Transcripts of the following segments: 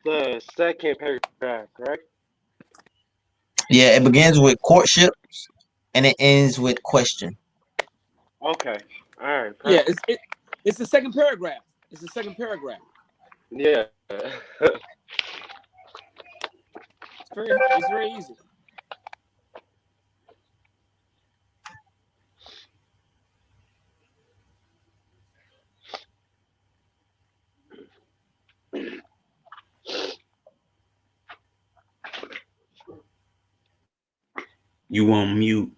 the second paragraph, right? Yeah, it begins with courtship and it ends with question. Okay. All right. Yeah, Perfect. it's the second paragraph. It's the second paragraph. Yeah. It's very easy. You on mute.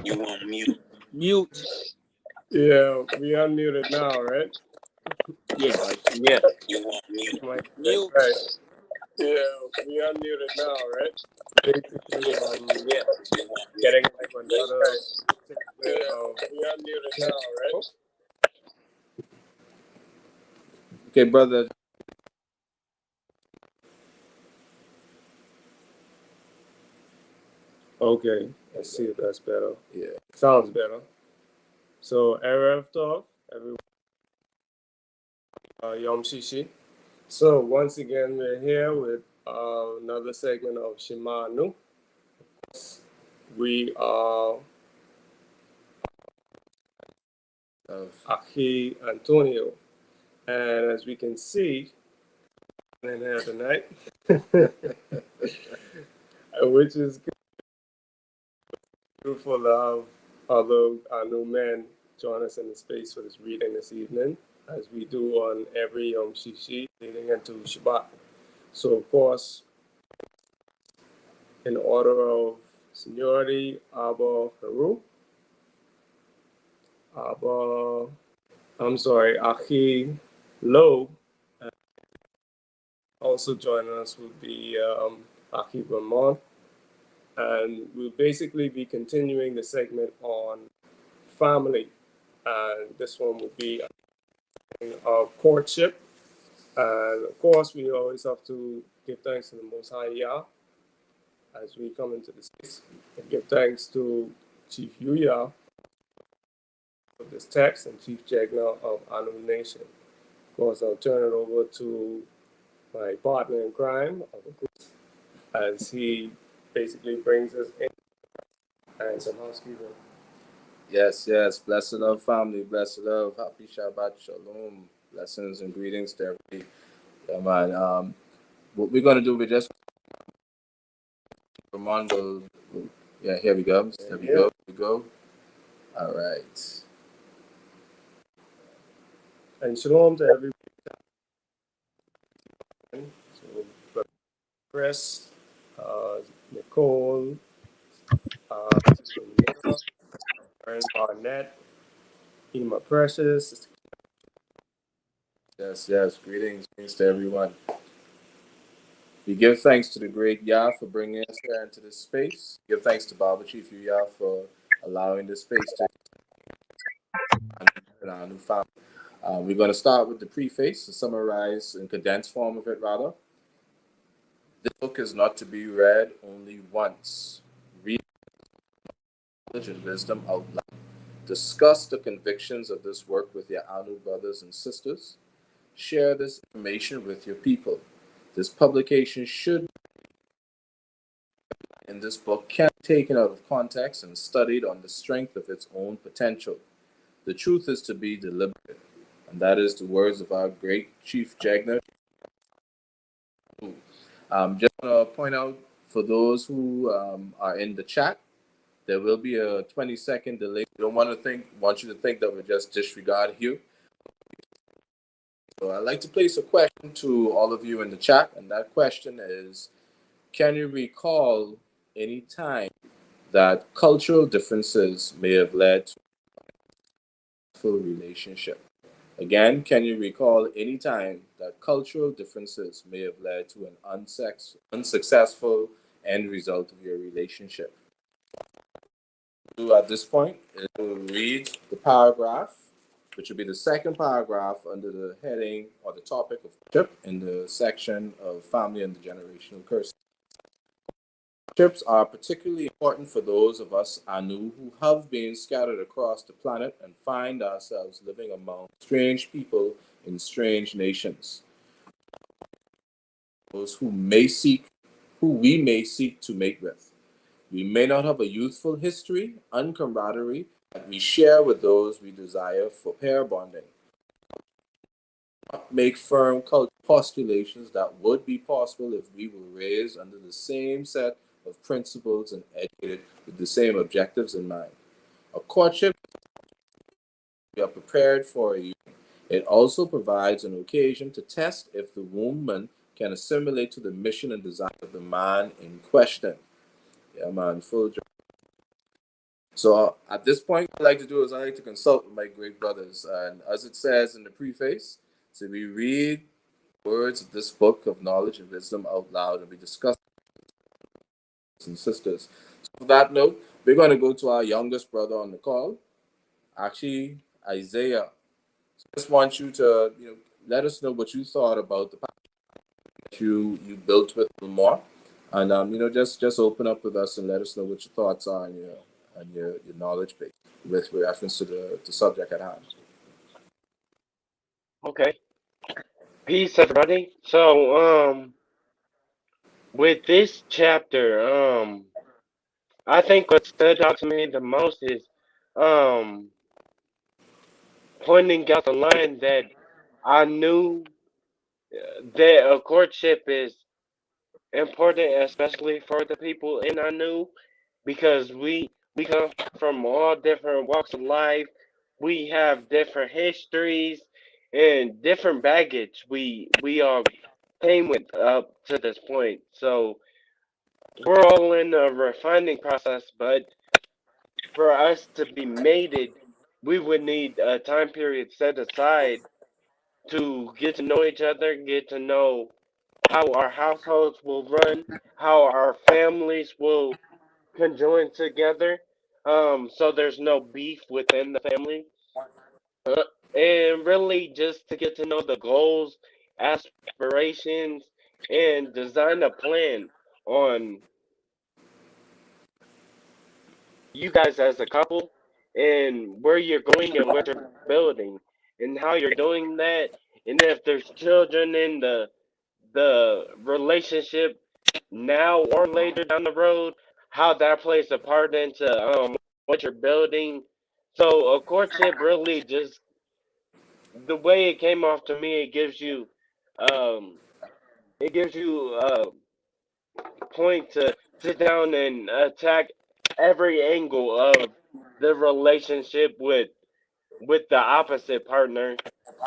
You on mute. Mute. Yeah, we unmuted now, right? Yeah. Yeah. You on mute. Mute. Right. Yeah, we unmuted now, right? Basically, Yeah. You on mute. getting like when brother we unmuted now, right? Okay, brother. Okay, let's see if that's better. Yeah. Sounds better. So, Erev Tov, everyone, Yom Shishi. So, once again, we're here with another segment of Shema Nu. We are of Achi Antonio. And as we can see, in here tonight, which is beautiful to have other new men join us in the space for this reading this evening, as we do on every Yom Shishi leading into Shabbat. So, of course, in order of seniority, Abba Haru, Achi Lo. Also joining us will be Achi Ramon. And we'll basically be continuing the segment on family. And this one will be courtship. And of course, we always have to give thanks to the Most High Yah as we come into this space. And give thanks to Chief Yuya of this text and Chief Jagna of Anu Nation. Of course, I'll turn it over to my partner in crime of the group as he basically brings us in and some housekeeping. Yes. Blessed love, family. Blessed love. Happy Shabbat Shalom. Blessings and greetings to everybody. Yeah, man. What we're going to do, we just... Ramon will... Yeah, here we go. Here we go. All right. And shalom to everybody. So, Chris, Nicole, Aaron Barnett, Ema Precious. Yes. Greetings to everyone. We give thanks to the great Yah for bringing us here into this space. Give thanks to Baba Chief Yah for allowing this space to our new family. We're going to start with the preface, to summarize in condensed form of it, rather. This book is not to be read only once. Read knowledge and wisdom out loud. Discuss the convictions of this work with your Anu brothers and sisters. Share this information with your people. This publication should in this book can be taken out of context and studied on the strength of its own potential. The truth is to be deliberate, and that is the words of our great Chief Jagna. Just want to point out for those who are in the chat, there will be a 20-second delay. We don't want you to think that we just disregard you. So I'd like to place a question to all of you in the chat, and that question is, can you recall any time that cultural differences may have led to a full relationship? Again, can you recall any time that cultural differences may have led to an unsuccessful end result of your relationship? At this point, it will read the paragraph, which will be the second paragraph under the heading or the topic of courtship in the section of family and the generational curse. Trips are particularly important for those of us Anu who have been scattered across the planet and find ourselves living among strange people in strange nations. Those who we may seek to mate with. We may not have a youthful history and camaraderie that we share with those we desire for pair bonding. Make firm postulations that would be possible if we were raised under the same set of principles and educated with the same objectives in mind. A courtship, we are prepared for a union. It also provides an occasion to test if the woman can assimilate to the mission and desire of the man in question. Yeah, man, full job. So at this point, what I like to do is I like to consult with my great brothers. And as it says in the preface, so we read words of this book of knowledge and wisdom out loud and we discuss and sisters. So for that note, we're going to go to our youngest brother on the call, actually Isaiah. So I just want you to, let us know what you thought about the that you built with a little more, and just open up with us and let us know what your thoughts are and your knowledge base with reference to the subject at hand. Okay. Peace, everybody. So, with this chapter, I think what stood out to me the most is, um, pointing out the line that I knew that a courtship is important, especially for the people in I knew, because we come from all different walks of life. We have different histories and different baggage. We all came with up to this point. So we're all in a refining process, but for us to be mated, we would need a time period set aside to get to know each other, get to know how our households will run, how our families will conjoin together. So there's no beef within the family. Uh, and really just to get to know the goals, aspirations, and design a plan on you guys as a couple and where you're going and what you're building and how you're doing that. And if there's children in the relationship now or later down the road, how that plays a part into what you're building. So a courtship really just the way it came off to me, um it gives you a point to sit down and attack every angle of the relationship with the opposite partner.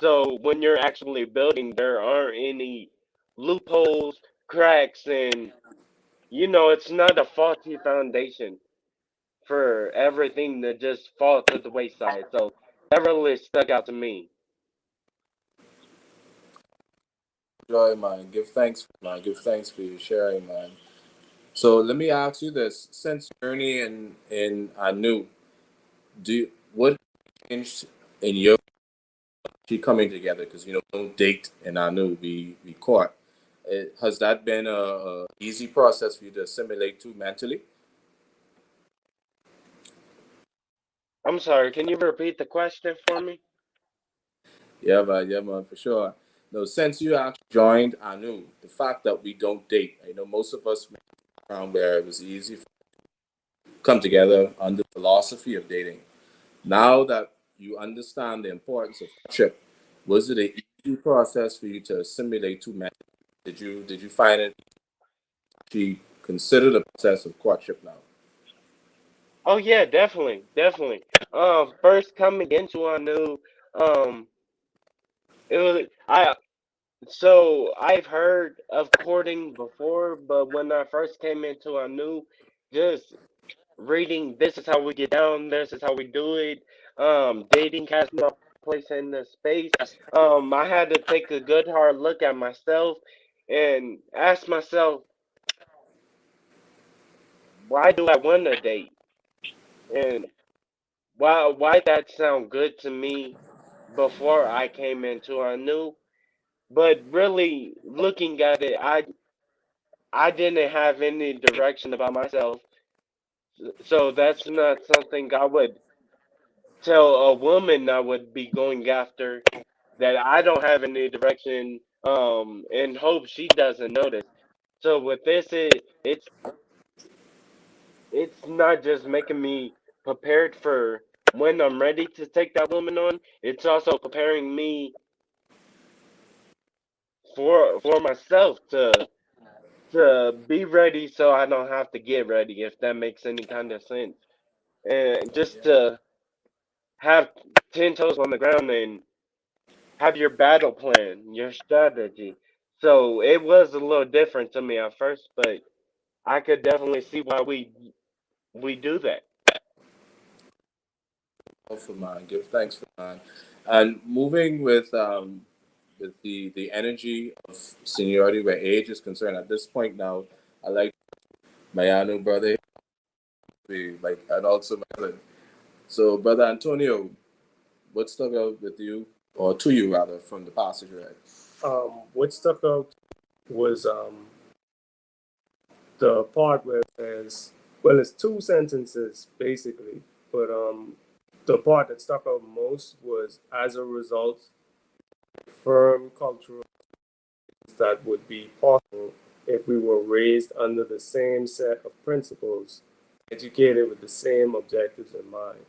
So when you're actually building, there aren't any loopholes, cracks, and it's not a faulty foundation for everything to just fall to the wayside. So that really stuck out to me. Joy, man. Give thanks, man. Give thanks for your sharing, man. So let me ask you this: since journey in Anu, what changed in your actually coming together? Because don't date in Anu, we court. Has that been a easy process for you to assimilate to mentally? I'm sorry, can you repeat the question for me? Yeah, man, for sure. No, since you actually joined Anu, the fact that we don't date, most of us went around where it was easy to come together under the philosophy of dating. Now that you understand the importance of courtship, was it an easy process for you to assimilate to men? Did you find it to consider the process of courtship now? Oh yeah, definitely, definitely. First coming into a new, um, it was I. So I've heard of courting before, but when I first came into a new, just reading, this is how we get down, this is how we do it. Dating has no place in this space. I had to take a good hard look at myself and ask myself, why do I want to date? And why that sound good to me before I came into a new? But really looking at it, I didn't have any direction about myself, so that's not something I would tell a woman I would be going after. That I don't have any direction, and hope she doesn't notice. So with this, it's not just making me prepared for when I'm ready to take that woman on. It's also preparing me for myself to be ready, so I don't have to get ready. If that makes any kind of sense, and just to have 10 toes on the ground and have your battle plan, your strategy. So it was a little different to me at first, but I could definitely see why we do that. For mine, give thanks for mine, and moving with the energy of seniority where age is concerned. At this point now, I like my Anu brother, like, and also my cousin. So, brother Antonio, what stuck out with you, or to you rather, from the passage read? What stuck out was the part where there's, well, it's two sentences basically, but the part that stuck out most was, as a result, firm cultural that would be possible if we were raised under the same set of principles, educated with the same objectives in mind.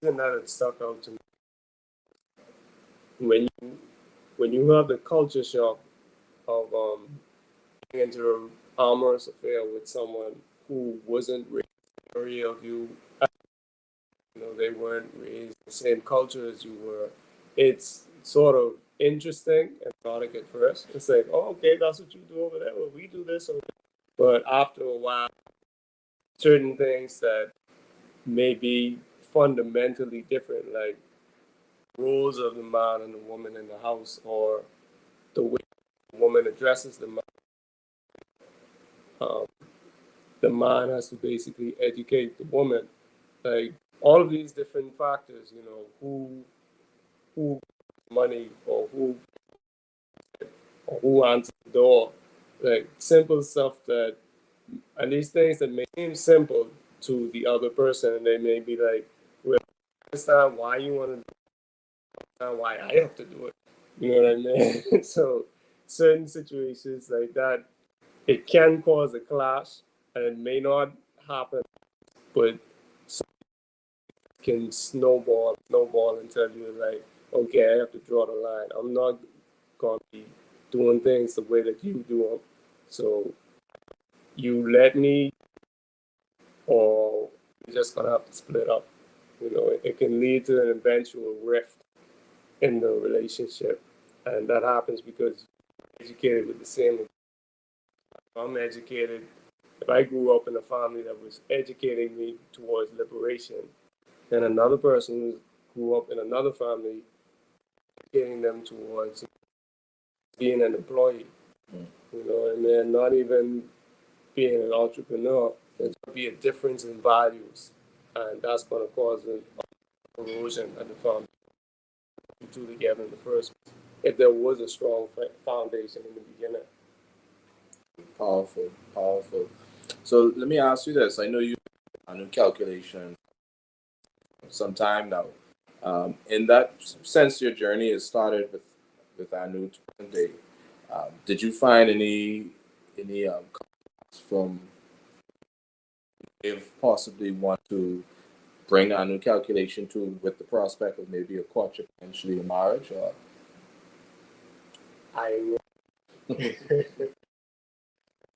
And that it stuck out to me when you have the culture shock of getting into an amorous affair with someone who wasn't raised in the area of you. You know, they weren't raised in the same culture as you were. It's sort of interesting and exotic at first. It's like, oh, okay, that's what you do over there. Well, we do this over there. But after a while, certain things that may be fundamentally different, like roles of the man and the woman in the house, or the way the woman addresses um, the man has to basically educate the woman. Like all of these different factors, you know, who money, or who answers the door, like simple stuff that, and these things that may seem simple to the other person, and they may be like, well, I understand why you want to do it, and why I have to do it. You know what I mean? So certain situations like that, it can cause a clash, and it may not happen, but can snowball until you're like, okay, I have to draw the line. I'm not gonna be doing things the way that you do them. So you let me, or we're just gonna have to split up. You know, it can lead to an eventual rift in the relationship, and that happens because you're educated with the same. I'm educated. If I grew up in a family that was educating me towards liberation, then another person who grew up in another family getting them towards being an employee, you know, and then not even being an entrepreneur. There's going to be a difference in values, and that's going to cause an erosion at the foundation two together in the first place. If there was a strong foundation in the beginning. Powerful, powerful. So let me ask you this. I know you a new calculation some time now. In that sense, your journey has started with Anu to present day. Did you find any from if possibly want to bring Anu calculation to with the prospect of maybe a courtship, eventually a marriage, or I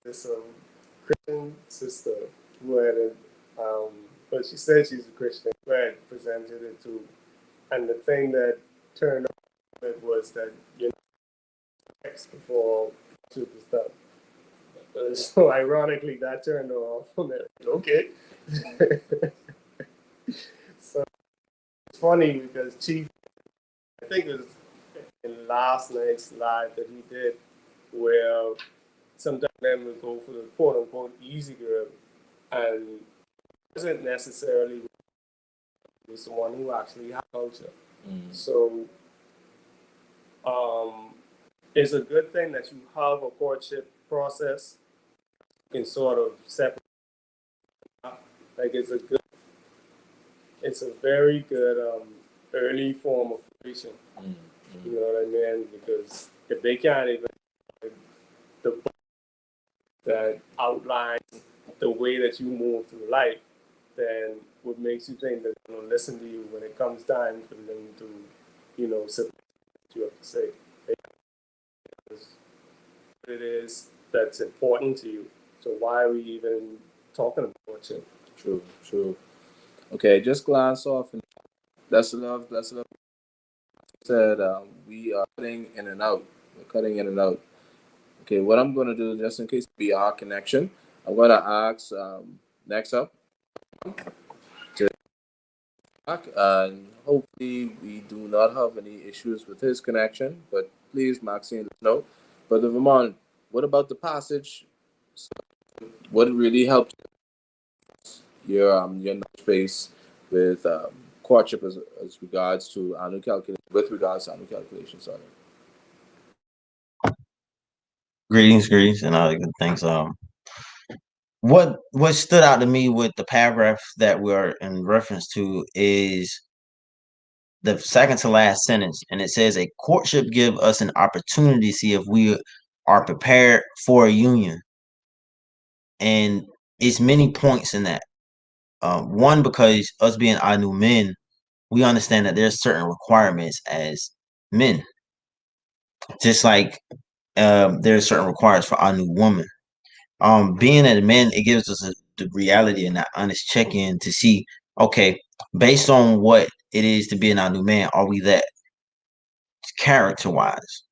this Christian sister who had but she said she's a Christian, who had presented it to, and the thing that turned off it was that you know sex before soup is done. So ironically, that turned her off. Okay. So it's funny because Chief, I think it was in last night's live that he did, where sometimes men would go for the quote unquote easy girl, and wasn't necessarily with someone who actually had culture. So it's a good thing that you have a courtship process. You can sort of separate out. Like it's a very good early form of preaching. You know what I mean? Because if they can't even the book that outlines the way that you move through life, then what makes you think that they're going to listen to you when it comes time for them to, submit what you have to say? Because it is that's important to you. So why are we even talking about it? True, true. Okay, just glance off and that's enough. That's enough. Said we are cutting in and out. We're cutting in and out. Okay, what I'm going to do, just in case we are connection, I'm going to ask next up to talk, and hopefully we do not have any issues with his connection. But please, Maxine, let us know. Brother Vermont, what about the passage? So what really helped your knowledge base with courtship as regards to annual calculation, with regards to annual calculation? Sorry. Greetings, and all the good things. What stood out to me with the paragraph that we're in reference to is the second to last sentence, and it says a courtship give us an opportunity to see if we are prepared for a union, and it's many points in that. One, because us being Anu men, we understand that there's certain requirements as men, just like there's certain requirements for Anu women. Being a man, it gives us the reality and that honest check-in to see, okay, based on what it is to be an Anu man, are we that character-wise,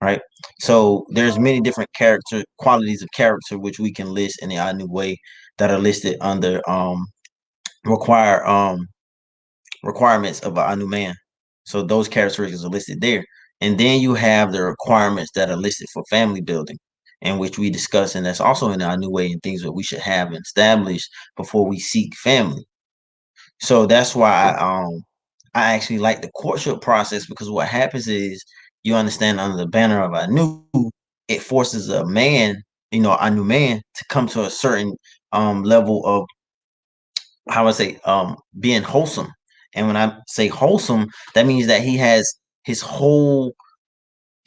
right? So there's many different character qualities of character which we can list in the Anu way that are listed under require requirements of a new man. So those characteristics are listed there. And then you have the requirements that are listed for family building, in which we discuss, and that's also in our new way and things that we should have established before we seek family. So that's why I actually like the courtship process, because what happens is you understand under the banner of a new, it forces a man, a new man to come to a certain level of, how I say, being wholesome. And when I say wholesome, that means that he has his whole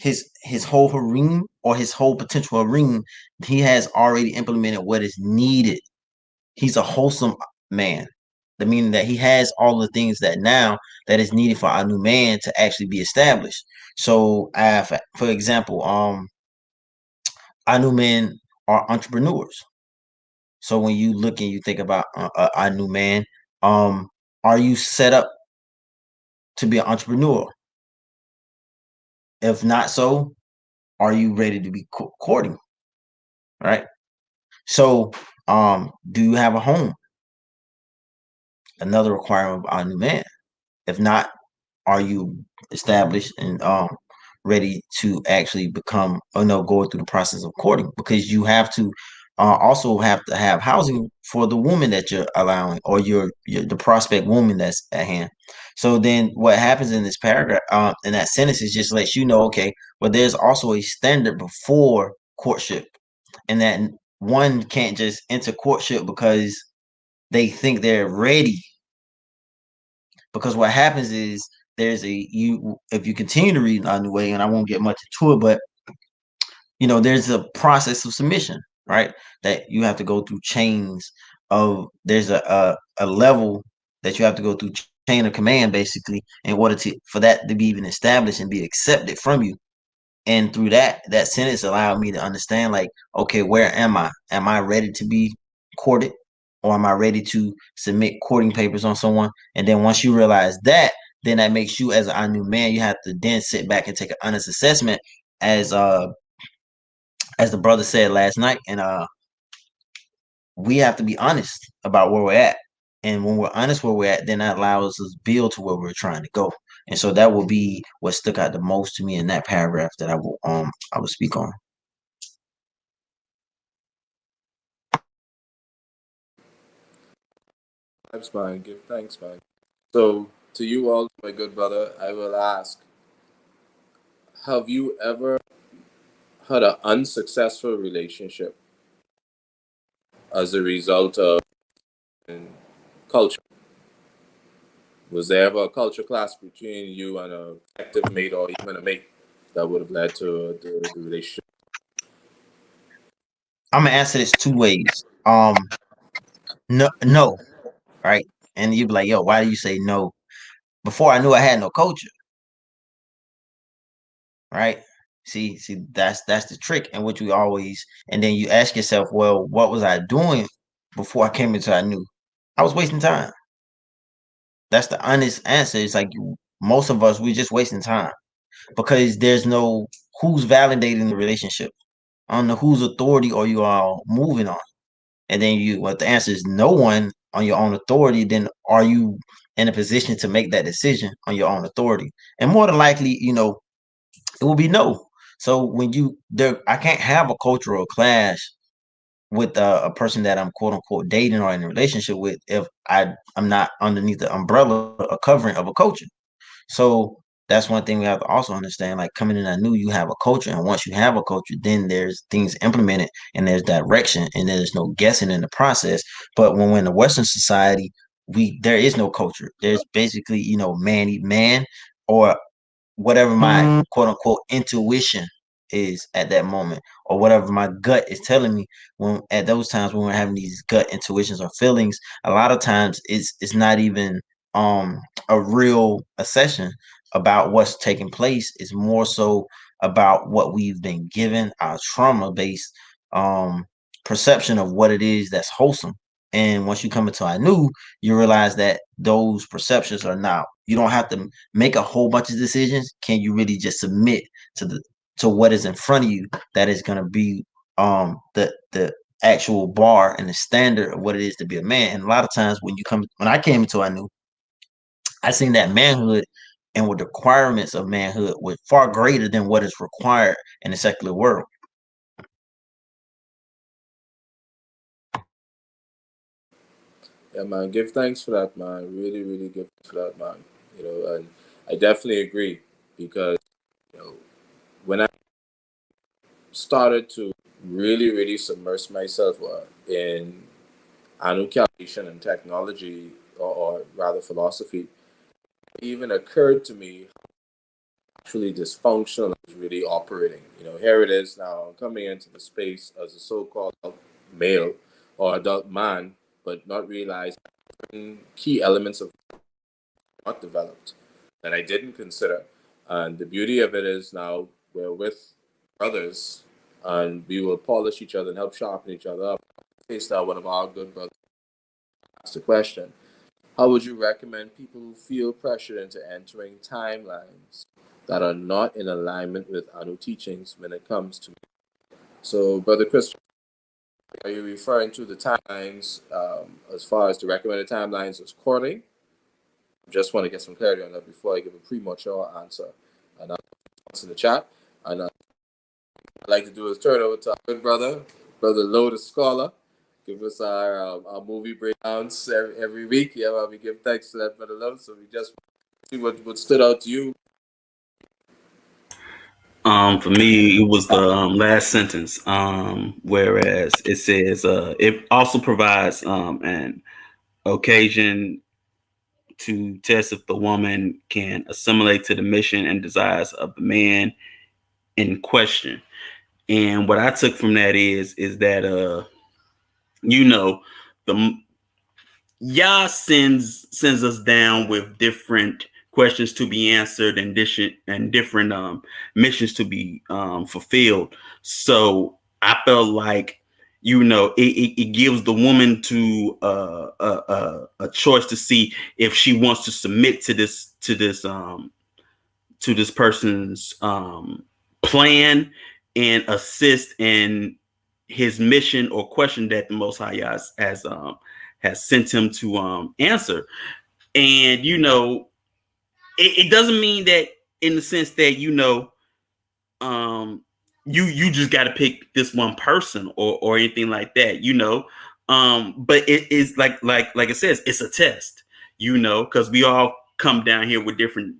his whole harem, or his whole potential harem. He has already implemented what is needed. He's a wholesome man. The meaning that he has all the things that now that is needed for our new man to actually be established. So, for example, our new men are entrepreneurs. So when you look and you think about a new man, are you set up to be an entrepreneur? If not so, are you ready to be courting? Right. So, do you have a home? Another requirement of a new man. If not, are you established and ready to actually become, or no, go through the process of courting? Because you have to also have to have housing for the woman that you're allowing, or your the prospect woman that's at hand. So then what happens in this paragraph, in that sentence, is just lets you know, okay, well, there's also a standard before courtship, and that one can't just enter courtship because they think they're ready. Because what happens is there's if you continue to read on the way, and I won't get much into it, but there's a process of submission, right? That you have to go through chains of, there's a level that you have to go through, chain of command, basically, in order for that to be even established and be accepted from you. And through that sentence allowed me to understand, like, okay, where am I? Am I ready to be courted, or am I ready to submit courting papers on someone? And then once you realize that, then that makes you, as a new man, you have to then sit back and take an honest assessment, as the brother said last night, and we have to be honest about where we're at. And when we're honest where we're at, then that allows us to build to where we're trying to go. And so that will be what stuck out the most to me in that paragraph that I will speak on. Thanks, man. Give thanks, man. So, to you all, my good brother, I will ask: Have you ever had an unsuccessful relationship as a result of culture? Was there ever a culture clash between you and a active mate or even a mate that would have led to the relationship? I'm gonna answer this two ways. No, no, right? And you'd be like, yo, why do you say no? Before I knew I had no culture, right? See, that's the trick in which we always, and then you ask yourself, well, what was I doing before I came into I knew? I was wasting time. That's the honest answer. It's like most of us, we're just wasting time because there's no who's validating the relationship. I don't know whose authority are you all moving on. And then what the answer is no one on your own authority, then are you in a position to make that decision on your own authority? And more than likely, it will be no. So when I can't have a cultural clash with a person that I'm quote unquote dating or in a relationship with if I'm not underneath the umbrella, a covering of a culture. So that's one thing we have to also understand. Like coming in, I knew you have a culture, and once you have a culture, then there's things implemented, and there's direction, and there's no guessing in the process. But when we're in a Western society, there is no culture. There's basically man eat man, or whatever my quote unquote intuition is at that moment, or whatever my gut is telling me when at those times when we're having these gut intuitions or feelings. A lot of times it's not even a real assessment about what's taking place. It's more so about what we've been given, our trauma based um perception of what it is that's wholesome. And once you come into I knew, you realize that those perceptions are now, you don't have to make a whole bunch of decisions. Can you really just submit to what is in front of you, that is going to be the actual bar and the standard of what it is to be a man? And a lot of times when I came into I knew, I seen that manhood and what the requirements of manhood were far greater than what is required in the secular world. Yeah, man. Give thanks for that, man. Really, really give thanks for that, man. And I definitely agree because when I started to really, really submerge myself in calculation and technology, or rather philosophy, it even occurred to me actually dysfunctional is really operating. Here it is now coming into the space as a so-called male or adult man, but not realizing key elements of not developed that I didn't consider. And the beauty of it is now we're with brothers and we will polish each other and help sharpen each other up. In case now one of our good brothers asked the question, how would you recommend people who feel pressured into entering timelines that are not in alignment with Anu teachings when it comes to? So, Brother Chris, are you referring to the timelines as far as the recommended timelines as courting? Just want to get some clarity on that before I give a premature answer. And I'll answer in the chat. And I'd like to do is turn over to our good brother, Brother Lotus Scholar. Give us our movie breakdowns every week. Yeah, well, we give thanks to that Brother Lotus. So we just see what stood out to you. For me, it was the last sentence. Whereas it says it also provides an occasion to test if the woman can assimilate to the mission and desires of the man in question. And what I took from that is that the Yah sends us down with different questions to be answered and different missions to be fulfilled. So I felt like it gives the woman to a choice to see if she wants to submit to this person's plan and assist in his mission or question that the Most High has sent him to answer. And it doesn't mean that in the sense that you just got to pick this one person or anything like that, but it is like it says, it's a test, because we all come down here with different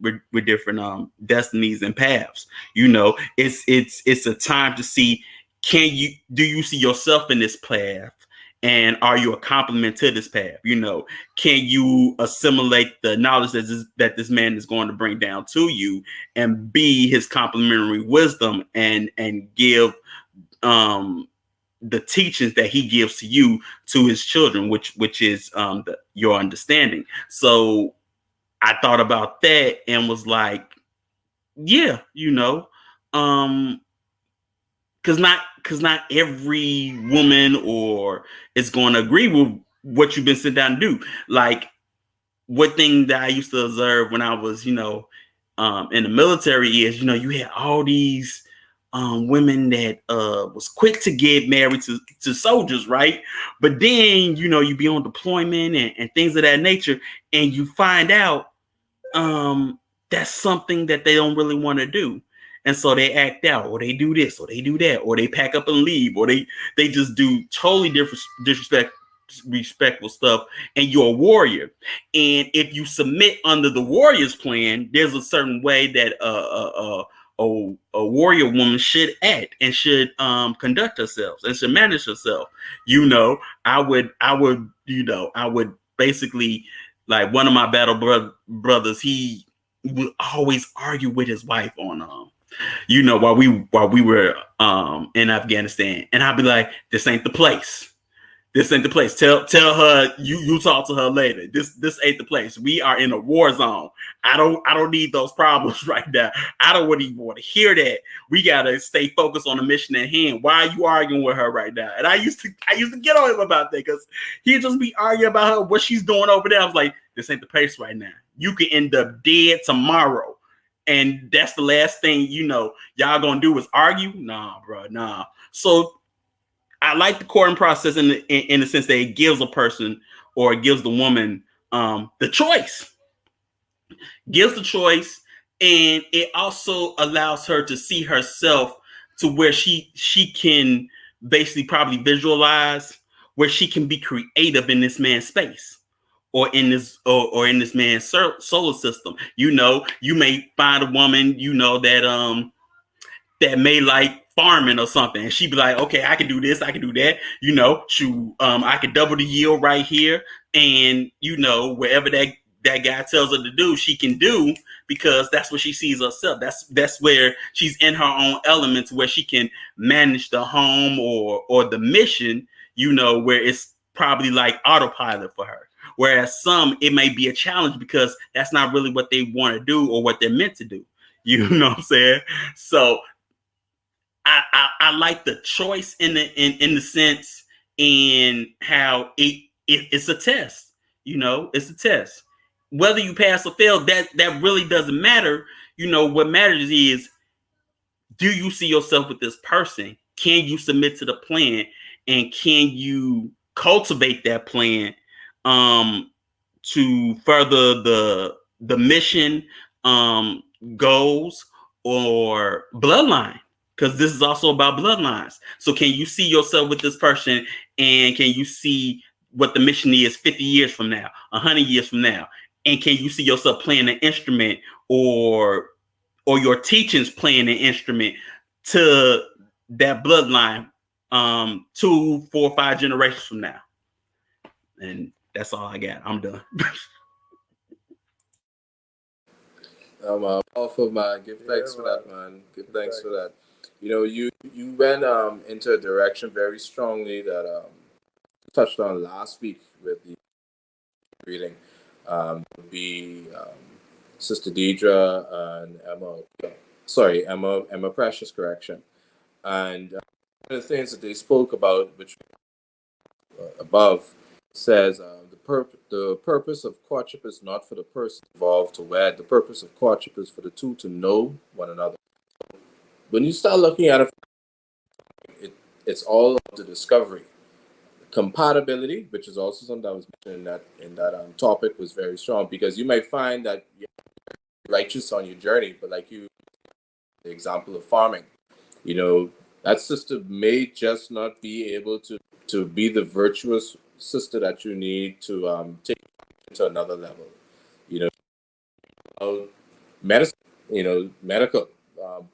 destinies and paths. You know, it's a time to see, do you see yourself in this path, and are you a complement to this path? You know, can you assimilate the knowledge that this man is going to bring down to you, and be his complementary wisdom, and give the teachings that he gives to you, to his children, which is your understanding. So I thought about that and was like, yeah, you know, because not every woman or is going to agree with what you've been sent down to do. Like, one thing that I used to observe when I was, you know, in the military is, you know, you had all these women that was quick to get married to soldiers, right? But then, you know, you be on deployment and things of that nature, and you find out that's something that they don't really want to do. And so they act out, or they do this, or they do that, or they pack up and leave, or they just do totally disrespectful stuff, and you're a warrior. And if you submit under the warrior's plan, there's a certain way that a warrior woman should act and should conduct herself and should manage herself. You know, I would basically, like, one of my battle brothers, he would always argue with his wife on you know, while we were in Afghanistan, and I'd be like, this ain't the place. This ain't the place. Tell her you talk to her later. This ain't the place. We are in a war zone. I don't need those problems right now. I don't even want to hear that. We gotta stay focused on the mission at hand. Why are you arguing with her right now? And I used to get on him about that, because he'd just be arguing about her, what she's doing over there. I was like, this ain't the place right now. You could end up dead tomorrow. And that's the last thing, you know, y'all gonna do is argue? Nah, bro, nah. So I like the courting process in the sense that it gives a person, or it gives the woman the choice. Gives the choice, and it also allows her to see herself to where she can basically probably visualize where she can be creative in this man's space, or in this or in this man's solar system. You know, you may find a woman, you know, that may like farming or something, and she'd be like, okay, I can do this, I can do that, you know, I can double the yield right here, and, you know, wherever that guy tells her to do, she can do, because that's what she sees herself. That's where she's in her own elements, where she can manage the home or the mission, you know, where it's probably like autopilot for her. Whereas some, it may be a challenge, because that's not really what they want to do or what they're meant to do. You know what I'm saying? So I like the choice in the sense, in how it's a test. You know, it's a test. Whether you pass or fail, that really doesn't matter. You know, what matters is, do you see yourself with this person? Can you submit to the plan, and can you cultivate that plan to further the mission, goals, or bloodline? Because this is also about bloodlines. So can you see yourself with this person, and can you see what the mission is 50 years from now, 100 years from now? And can you see yourself playing an instrument, or your teachings playing an instrument to that bloodline 2, 4, 5 generations from now? And that's all I got. I'm done. Powerful, man. Give thanks for that, man. Give thanks for that. You know, you went into a direction very strongly that touched on last week with the reading. Would be Sister Deidre and Emma. Sorry, Emma Precious, correction. And one of the things that they spoke about, which above, says the purpose of courtship is not for the person involved to wed. The purpose of courtship is for the two to know one another. When you start looking at it, it's all of the discovery. Compatibility, which is also something that was mentioned in that topic, was very strong, because you might find that you're righteous on your journey, but like the example of farming, you know, that sister may just not be able to be the virtuous sister that you need to take it to another level. You know, medicine, medical,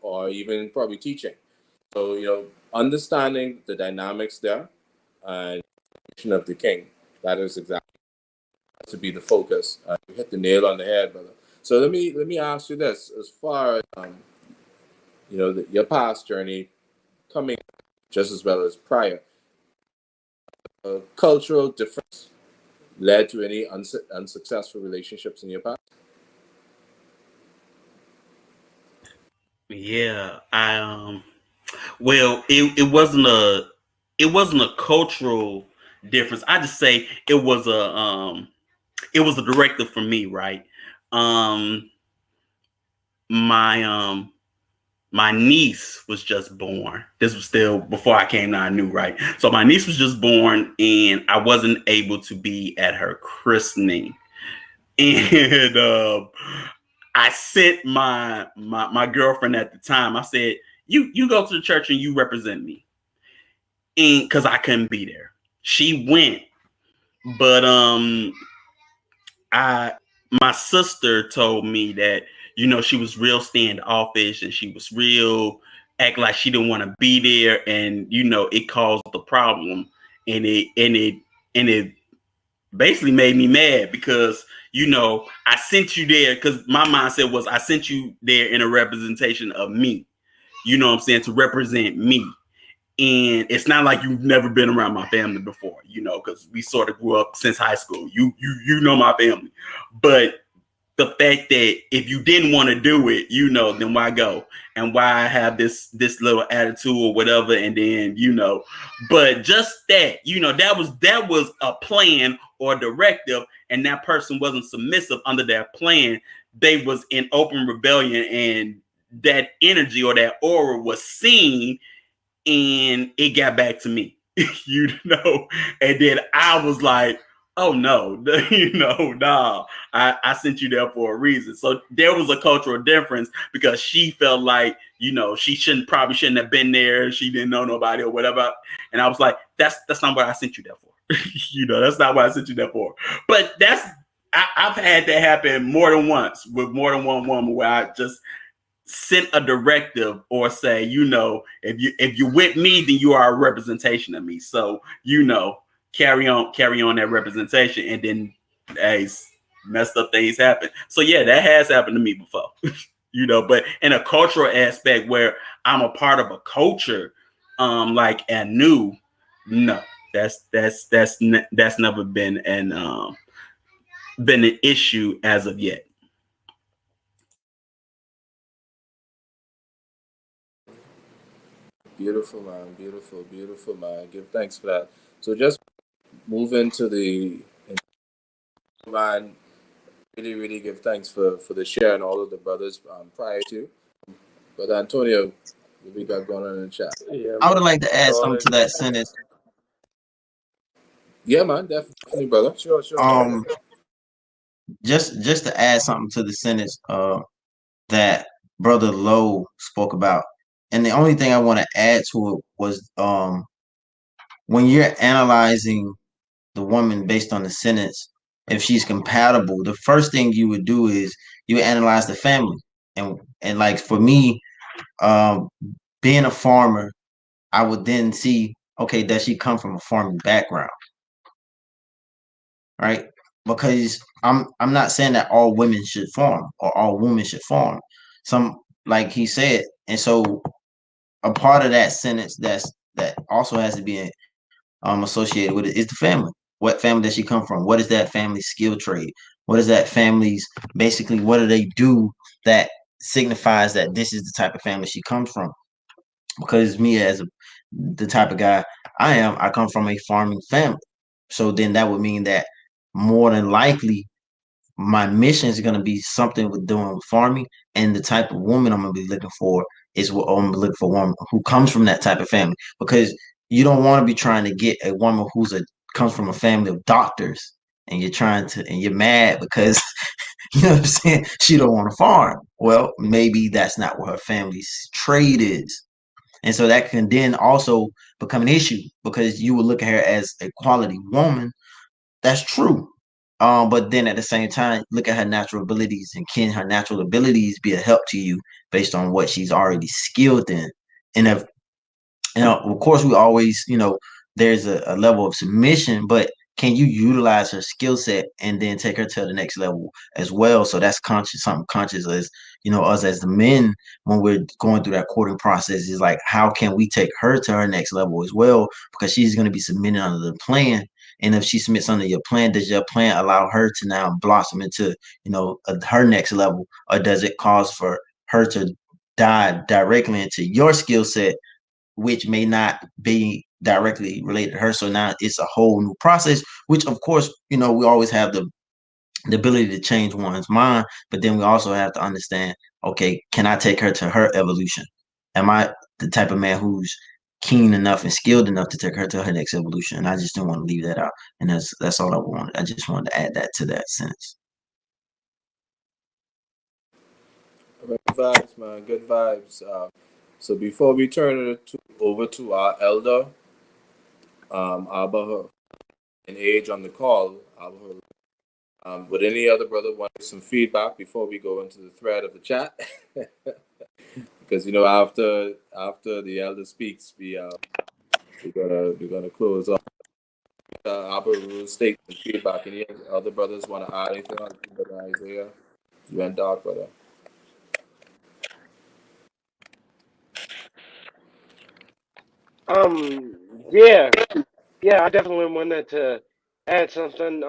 or even probably teaching. So, understanding the dynamics there and of the king, that is exactly to be the focus. You hit the nail on the head, brother. So let me ask you this: as far as your past journey, coming just as well as prior, cultural difference led to any unsuccessful relationships in your past? Yeah, well, it wasn't a cultural difference. I just say it was a directive for me, right? Um, my my niece was just born. This was still before I came to I knew, right? So my niece was just born, and I wasn't able to be at her christening. And I sent my girlfriend at the time. I said, "You go to the church and you represent me," and because I couldn't be there, she went. But I my sister told me that she was real standoffish and she was real act like she didn't want to be there, and it caused the problem, and it basically made me mad because I sent you there because my mindset was I sent you there in a representation of me, what I'm saying, to represent me. And it's not like you've never been around my family before, because we sort of grew up since high school. You know my family, but the fact that if you didn't want to do it, then why go and why have this little attitude or whatever, and then but just that was a plan or a directive, and that person wasn't submissive under that plan. They was in open rebellion, and that energy or that aura was seen, and it got back to me, and then I was like, oh no, nah, I sent you there for a reason. So there was a cultural difference because she felt like, she probably shouldn't have been there. She didn't know nobody or whatever. And I was like, that's not what I sent you there for. That's not what I sent you there for. But I've had that happen more than once with more than one woman where I just sent a directive or say, if you're with me, then you are a representation of me. So, carry on that representation, and then hey, messed up things happen. So yeah, that has happened to me before. But in a cultural aspect where I'm a part of a culture, like Anu, no, that's never been an issue as of yet. Beautiful, man. Beautiful, beautiful, man. Give thanks for that. So just move into the man. Really, really give thanks for the share and all of the brothers prior to. But Antonio, what we got going on in the chat? Yeah, I man. would like to add Go something ahead. to that sentence. Yeah, man, definitely, brother. Sure, sure. Go ahead. Um, just to add something to the sentence that Brother Lowe spoke about, and the only thing I want to add to it was when you're analyzing the woman based on the sentence, if she's compatible, the first thing you would do is you analyze the family, and like for me, um, being a farmer, I would then see, okay, does she come from a farming background, right? Because I'm not saying that all women should farm or all women should farm. Some, like he said, and so a part of that sentence that also has to be associated with it is the family. What family does she come from? What is that family's skill trade? What is that family's basically? What do they do that signifies that this is the type of family she comes from? Because me as the type of guy I come from a farming family. So then that would mean that more than likely my mission is going to be something with doing with farming, and the type of woman I'm going to be looking for is what I'm looking for, a woman who comes from that type of family, because you don't want to be trying to get a woman comes from a family of doctors, and you're mad because you know what I'm saying, she don't want to farm. Well, maybe that's not what her family's trade is. And so that can then also become an issue because you would look at her as a quality woman. That's true. But then at the same time, look at her natural abilities, and can her natural abilities be a help to you based on what she's already skilled in? And if of course, we always, there's a level of submission, but can you utilize her skill set and then take her to the next level as well? So that's conscious, something conscious as, us as the men, when we're going through that courting process, is like, how can we take her to her next level as well? Because she's going to be submitting under the plan. And if she submits under your plan, does your plan allow her to now blossom into, her next level? Or does it cause for her to dive directly into your skill set, which may not be directly related to her? So now it's a whole new process, which of course, we always have the ability to change one's mind, but then we also have to understand, okay, can I take her to her evolution? Am I the type of man who's keen enough and skilled enough to take her to her next evolution? And I just didn't want to leave that out. And that's all I wanted. I just wanted to add that to that sentence. Good vibes, man. Good vibes. So before we turn it over to our elder, Abba, in age on the call, Abba, would any other brother want some feedback before we go into the thread of the chat? Because after the elder speaks, we're gonna close up. Abba will state some feedback. Any other brothers want to add anything on Brother Isaiah? You and Doc, brother. Yeah, yeah, I definitely wanted to add something.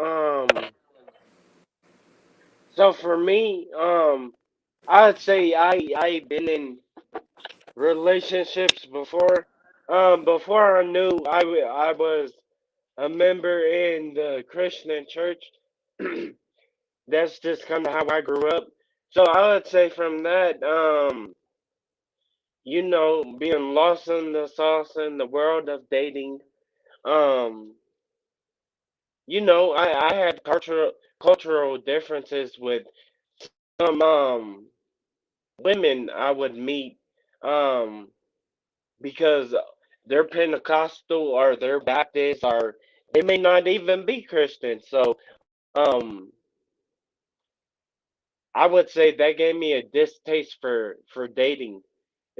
So for me, I'd say I been in relationships before. Before I knew I was a member in the Christian church. That's just kind of how I grew up. So I would say from that, being lost in the sauce in the world of dating, um, I had cultural differences with some women I would meet, um, because they're Pentecostal or they're Baptist or they may not even be Christian. So um, I would say that gave me a distaste for dating.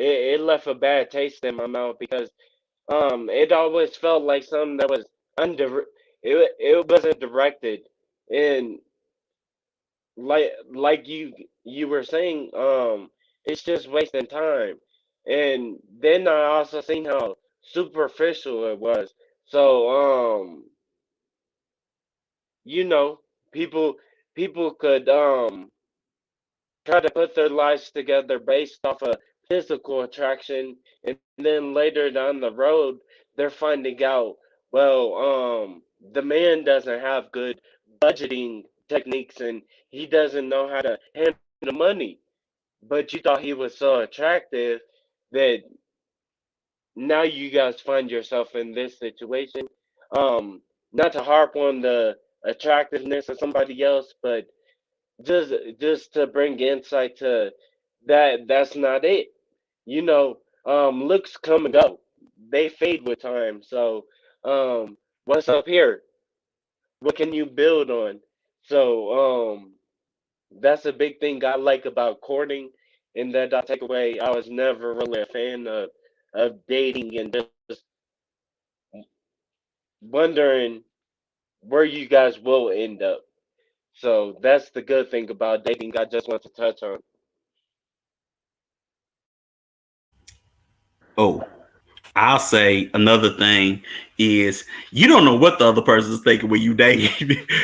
It left a bad taste in my mouth because it always felt like something that was under it wasn't directed, and like you were saying, it's just wasting time. And then I also seen how superficial it was. So you know, people people could try to put their lives together based off of physical attraction, and then later down the road they're finding out, well, the man doesn't have good budgeting techniques and he doesn't know how to handle money, but you thought he was so attractive that now you guys find yourself in this situation. Not to harp on the attractiveness of somebody else, but just to bring insight to that's not it. Looks come and go. They fade with time. So what's up here? What can you build on? So that's a big thing I like about courting, and that I take away. I was never really a fan of dating and just wondering where you guys will end up. So that's the good thing about dating. I just want to touch on. Oh, I'll say another thing is you don't know what the other person's thinking when you date.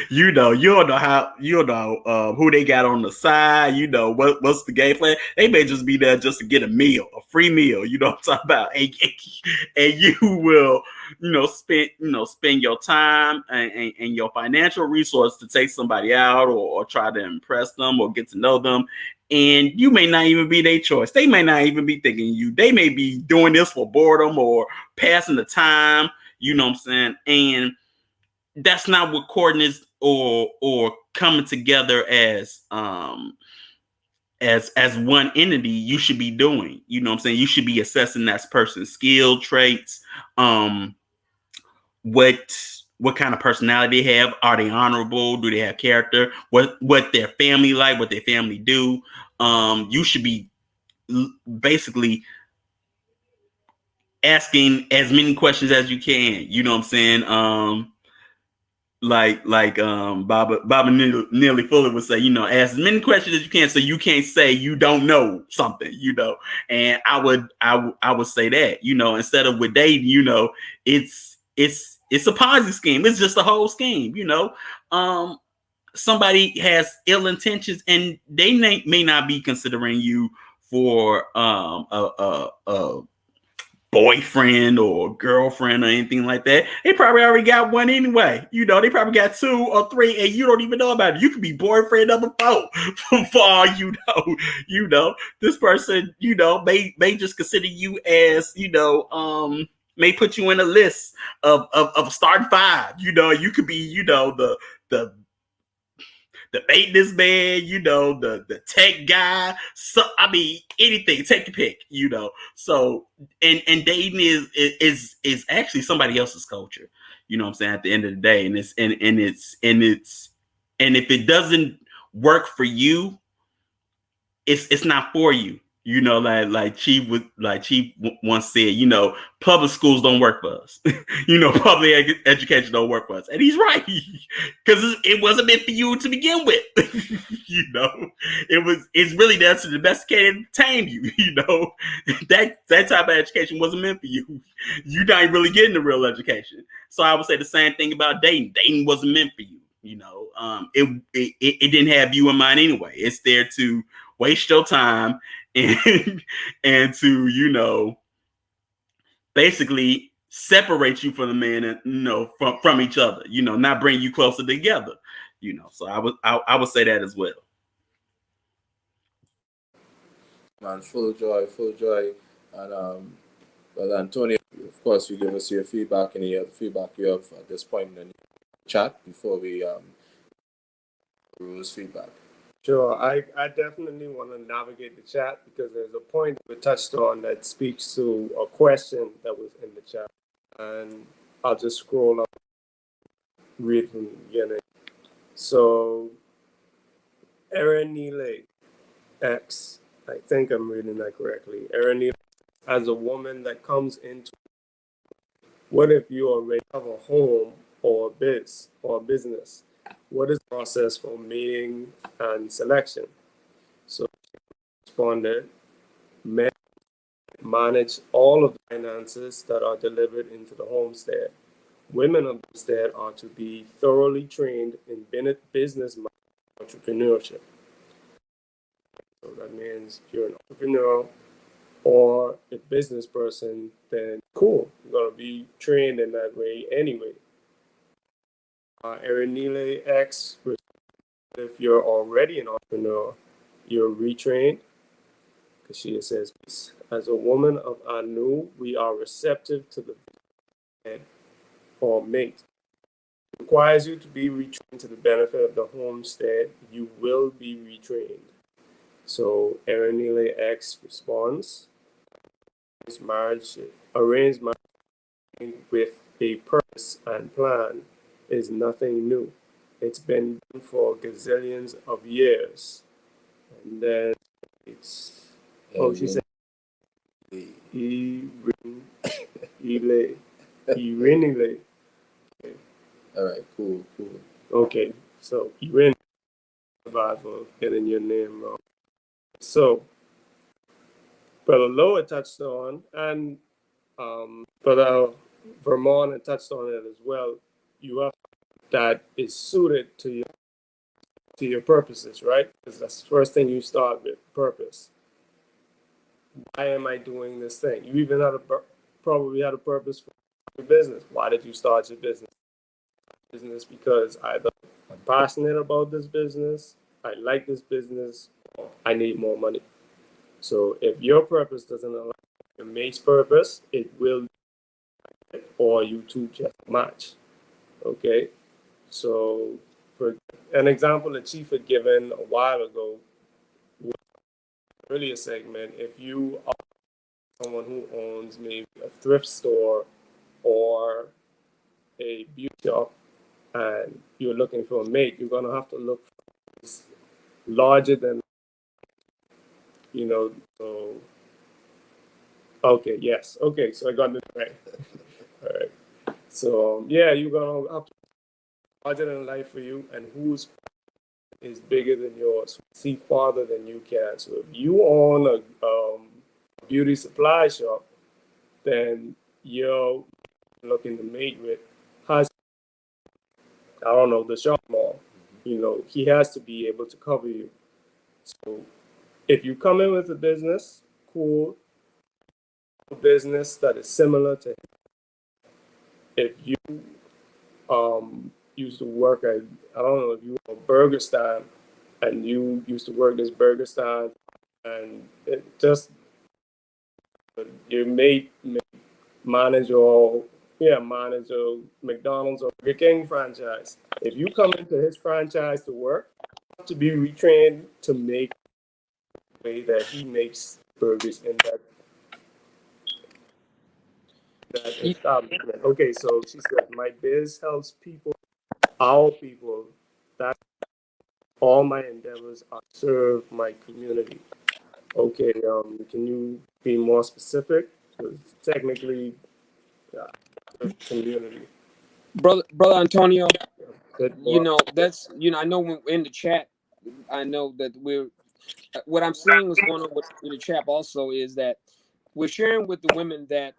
You don't know who they got on the side. You know what's the game plan. They may just be there just to get a meal, a free meal. You know what I'm talking about, and you will spend your time and your financial resource to take somebody out or try to impress them or get to know them. And you may not even be their choice. They may not even be thinking you. They may be doing this for boredom or passing the time. You know what I'm saying? And that's not what courting is, or coming together as one entity you should be doing. You know what I'm saying? You should be assessing that person's skill traits, what what kind of personality they have. Are they honorable? Do they have character? What their family like? What their family do? You should be basically asking as many questions as you can. You know what I'm saying? Baba Nearly Fuller would say, ask as many questions as you can, so you can't say you don't know something, And I would say that, instead of with dating, it's a Ponzi scheme. It's just a whole scheme, Somebody has ill intentions, and they may not be considering you for a boyfriend or girlfriend or anything like that. They probably already got one anyway. They probably got 2 or 3, and you don't even know about it. You could be boyfriend number 4 for all you know. This person, may just consider you as, may put you in a list of starting 5. You could be, the maintenance man, the tech guy. So I mean, anything, take your pick, So and dating is actually somebody else's culture. You know what I'm saying? At the end of the day, and if it doesn't work for you, it's not for you. Chief once said, public schools don't work for us. Public education don't work for us, and he's right, because it wasn't meant for you to begin with. It's really there to domesticate and tame you. That type of education wasn't meant for you. You're not really getting the real education. So I would say the same thing about dating. Dating wasn't meant for you. It didn't have you in mind anyway. It's there to waste your time and to basically separate you from the man and from each other, not bring you closer together, so I would say that as well. Man, full joy, and well, Antonio, of course, you give us your feedback, any other feedback you have at this point in the chat before we Rue's feedback. Sure, I definitely want to navigate the chat because there's a point we touched on that speaks to a question that was in the chat. And I'll just scroll up, read from the beginning. So, Erin Neely X, I think I'm reading that correctly. Erin Neely, as a woman that comes into, what if you already have a home or a business? What is the process for mating and selection? So she responded, men manage all of the finances that are delivered into the homestead. Women of the homestead are to be thoroughly trained in business entrepreneurship. So that means if you're an entrepreneur or a business person, then cool, you're going to be trained in that way anyway. Erin Neely X, if you're already an entrepreneur, you're retrained. Because she says, as a woman of Anu, we are receptive to the head or mate. It requires you to be retrained to the benefit of the homestead. You will be retrained. So Erin Neely X responds, arranged marriage with a purpose and plan is nothing new. It's been done for gazillions of years. And then it's, she said, Irenile. All right, cool. Okay, so Iren, for getting your name wrong. So, Brother Loa touched on, and Brother Vermont had touched on it as well. You have that is suited to your purposes, right? Because that's the first thing you start with, purpose. Why am I doing this thing? You even probably had a purpose for your business. Why did you start your business? Because either I'm passionate about this business, I like this business, or I need more money. So if your purpose doesn't align with your mate's purpose, it will, or you two just match. Okay? So for an example the Chief had given a while ago, earlier segment, if you are someone who owns maybe a thrift store or a beauty shop and you're looking for a mate, you're gonna have to look for larger than, so okay, yes. Okay, so I got it right. All right. So yeah, you're gonna have to larger than life for you, and whose is bigger than yours, see farther than you can. So if you own a beauty supply shop, then you're looking to mate with has, I don't know, the shop mall. He has to be able to cover you. So if you come in with a business, cool, a business that is similar to, if you used to work at, I don't know, if you were a burger stand and you used to work this burger stand and it just your mate manage or manage a McDonald's or Burger King franchise. If you come into his franchise to work, you have to be retrained to make the way that he makes burgers in that establishment. Okay, so she said, my biz helps people, our people. That's all my endeavors are serve my community. Okay, can you be more specific? Because technically, community. Brother Antonio, Bit more. that's, I know when in the chat, I know that what I'm seeing is going on in the chat also is that we're sharing with the women that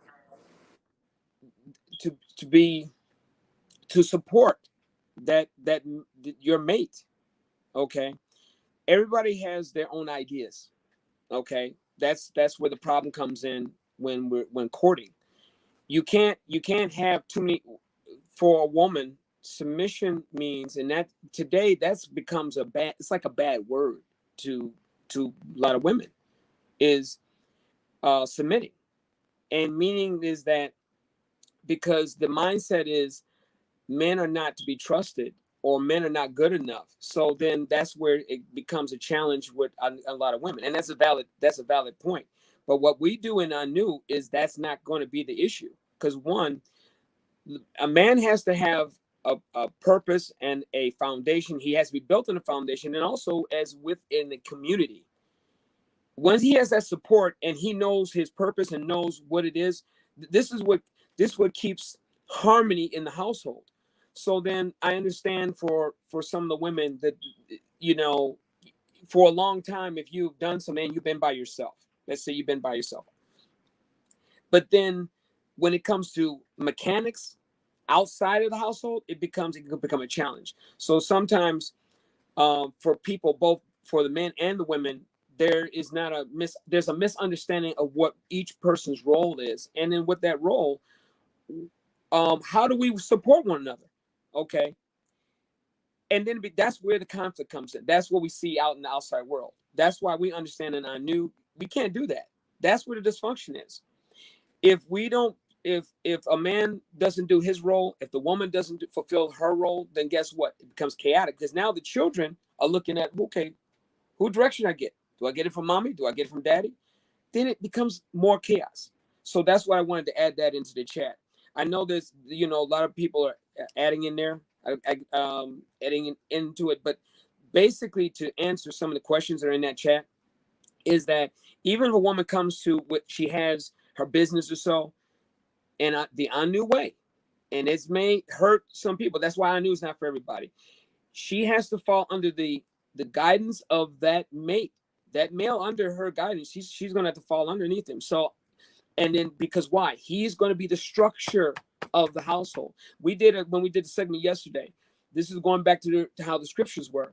to be to support that your mate. Okay, everybody has their own ideas. Okay, that's where the problem comes in when courting. You can't have too many. For a woman, submission means, and that today that's becomes it's like a bad word to a lot of women, is submitting. And meaning is that because the mindset is men are not to be trusted or men are not good enough. So then that's where it becomes a challenge with a lot of women. And that's a valid point. But what we do in Anu is that's not going to be the issue. Because one, a man has to have a purpose and a foundation. He has to be built on a foundation, and also as within the community. Once he has that support and he knows his purpose and knows what it is, this is what keeps harmony in the household. So then I understand for some of the women that, for a long time, if you've done something and you've been by yourself, let's say you've been by yourself, but then when it comes to mechanics outside of the household, it can become a challenge. So sometimes for people, both for the men and the women, there's a misunderstanding of what each person's role is, and then with that role, how do we support one another? Okay, and then that's where the conflict comes in. That's what we see out in the outside world. That's why we understand in our new we can't do that. That's where the dysfunction is. If we don't, if a man doesn't do his role, if the woman doesn't fulfill her role, then guess what? It becomes chaotic because now the children are looking at, okay, who direction I get? Do I get it from mommy? Do I get it from daddy? Then it becomes more chaos. So that's why I wanted to add that into the chat. I know there's, a lot of people are adding in there, adding into it, but basically to answer some of the questions that are in that chat is that even if a woman comes to what she has her business or so, and the Anu way, and it's may hurt some people. That's why Anu is not for everybody. She has to fall under the guidance of that mate, that male under her guidance. She's going to have to fall underneath him. So, and then because why? He's going to be the structure of the household. We did it when we did the segment yesterday. This is going back to how the scriptures were,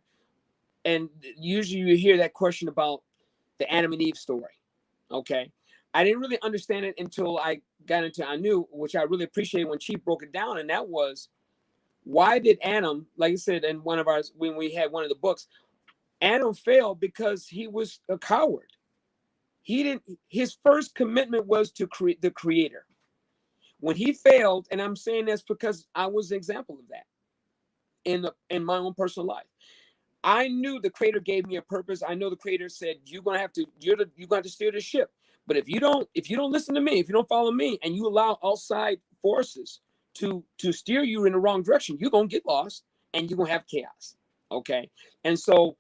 and usually you hear that question about the Adam and Eve story. Okay, I didn't really understand it until I got into Anu, which I really appreciated when Chief broke it down, and that was, why did Adam, like I said in one of ours, when we had one of the books, Adam failed because he was a coward. His first commitment was to create the creator. When he failed, and I'm saying this because I was an example of that in my own personal life. I knew the creator gave me a purpose. I know the creator said, you're going to have to steer the ship. But if you don't listen to me, if you don't follow me, and you allow outside forces to steer you in the wrong direction. You're gonna get lost and you're gonna have chaos. Okay. And so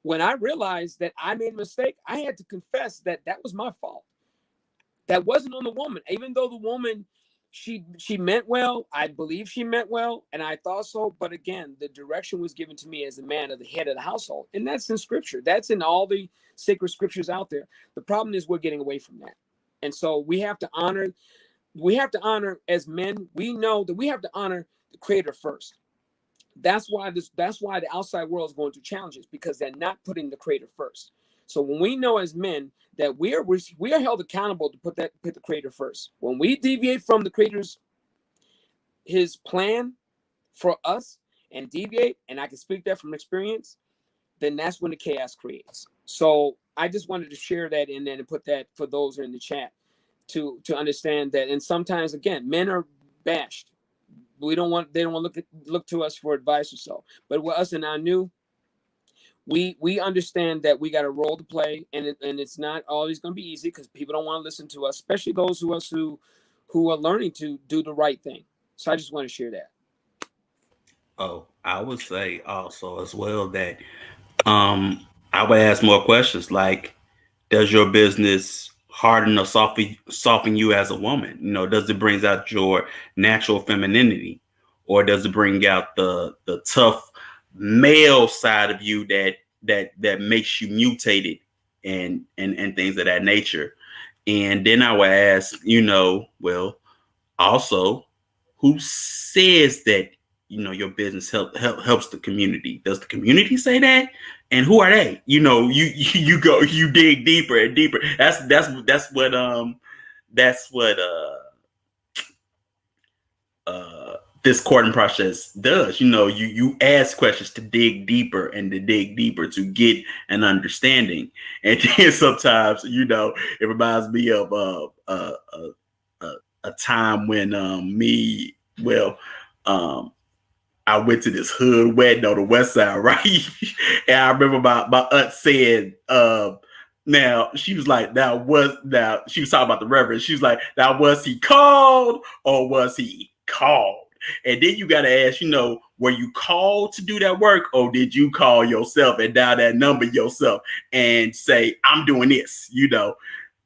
when I realized that I made a mistake, I had to confess that that was my fault. That wasn't on the woman, even though the woman, she meant well. I believe she meant well, and I thought so. But again, the direction was given to me as the man of the head of the household, and that's in scripture. That's in all the sacred scriptures out there. The problem is we're getting away from that, and so we have to honor. We have to honor as men. We know that we have to honor the Creator first. That's why the outside world is going through challenges, because they're not putting the Creator first. So when we know as men that we are held accountable to put the Creator first. When we deviate from the Creator's his plan for us and deviate, and I can speak that from experience, then that's when the chaos creates. So I just wanted to share that in there and put that for those in the chat to understand that. And sometimes again, men are bashed. They don't want to look to us for advice or so. But with us in our new, we understand that we got a role to play, and it's not always going to be easy, because people don't want to listen to us, especially those of us who are learning to do the right thing. So I just want to share that. Oh, I would say also as well that I would ask more questions like, does your business harden or soften you as a woman? You know, does it bring out your natural femininity, or does it bring out the tough male side of you that makes you mutated and things of that nature? And then I would ask, you know, well, also, who says that, you know, your business helps the community? Does the community say that? And who are they? You know, you dig deeper and deeper. That's what this courting process does. You know, you ask questions to dig deeper and to dig deeper to get an understanding. And then sometimes, you know, it reminds me of a time when I went to this hood wedding on the west side, right? And I remember my aunt said, now she was like, she was talking about the reverend. She was like, now was he called or was he called? And then you got to ask, you know, were you called to do that work, or did you call yourself and dial that number yourself and say, I'm doing this? You know,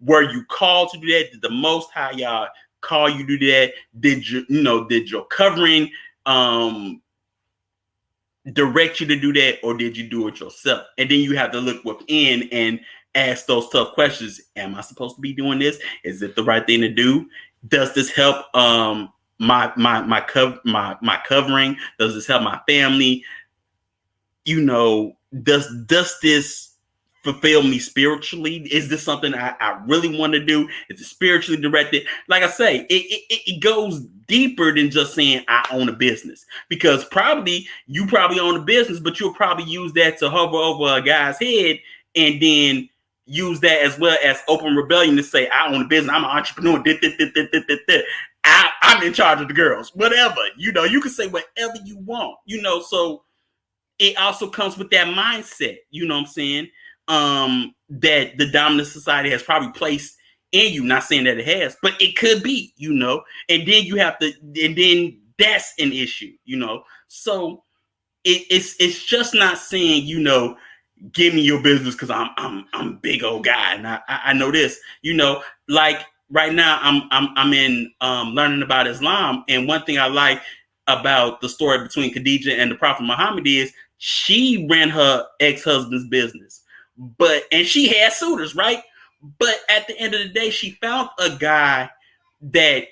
were you called to do that? Did the Most High y'all call you to do that? Did your covering direct you to do that, or did you do it yourself? And then you have to look within and ask those tough questions. Am I supposed to be doing this? Is it the right thing to do? Does this help my covering? Does this help my family? You know, does this fulfill me spiritually? Is this something I really want to do? Is it spiritually directed? Like I say, it goes deeper than just saying I own a business, because you probably own a business, but you'll probably use that to hover over a guy's head and then use that as well as open rebellion to say, I own a business, I'm an entrepreneur, I'm in charge of the girls, whatever. You know, you can say whatever you want, you know. So it also comes with that mindset, you know what I'm saying, that the dominant society has probably placed in you. Not saying that it has, but it could be, you know. And then that's an issue, you know. So it's just not saying, you know, give me your business because I'm a big old guy and I know this, you know. Like right now I'm in learning about Islam, and one thing I like about the story between Khadijah and the Prophet Muhammad is she ran her ex-husband's business, and she had suitors, right? But at the end of the day, she found a guy that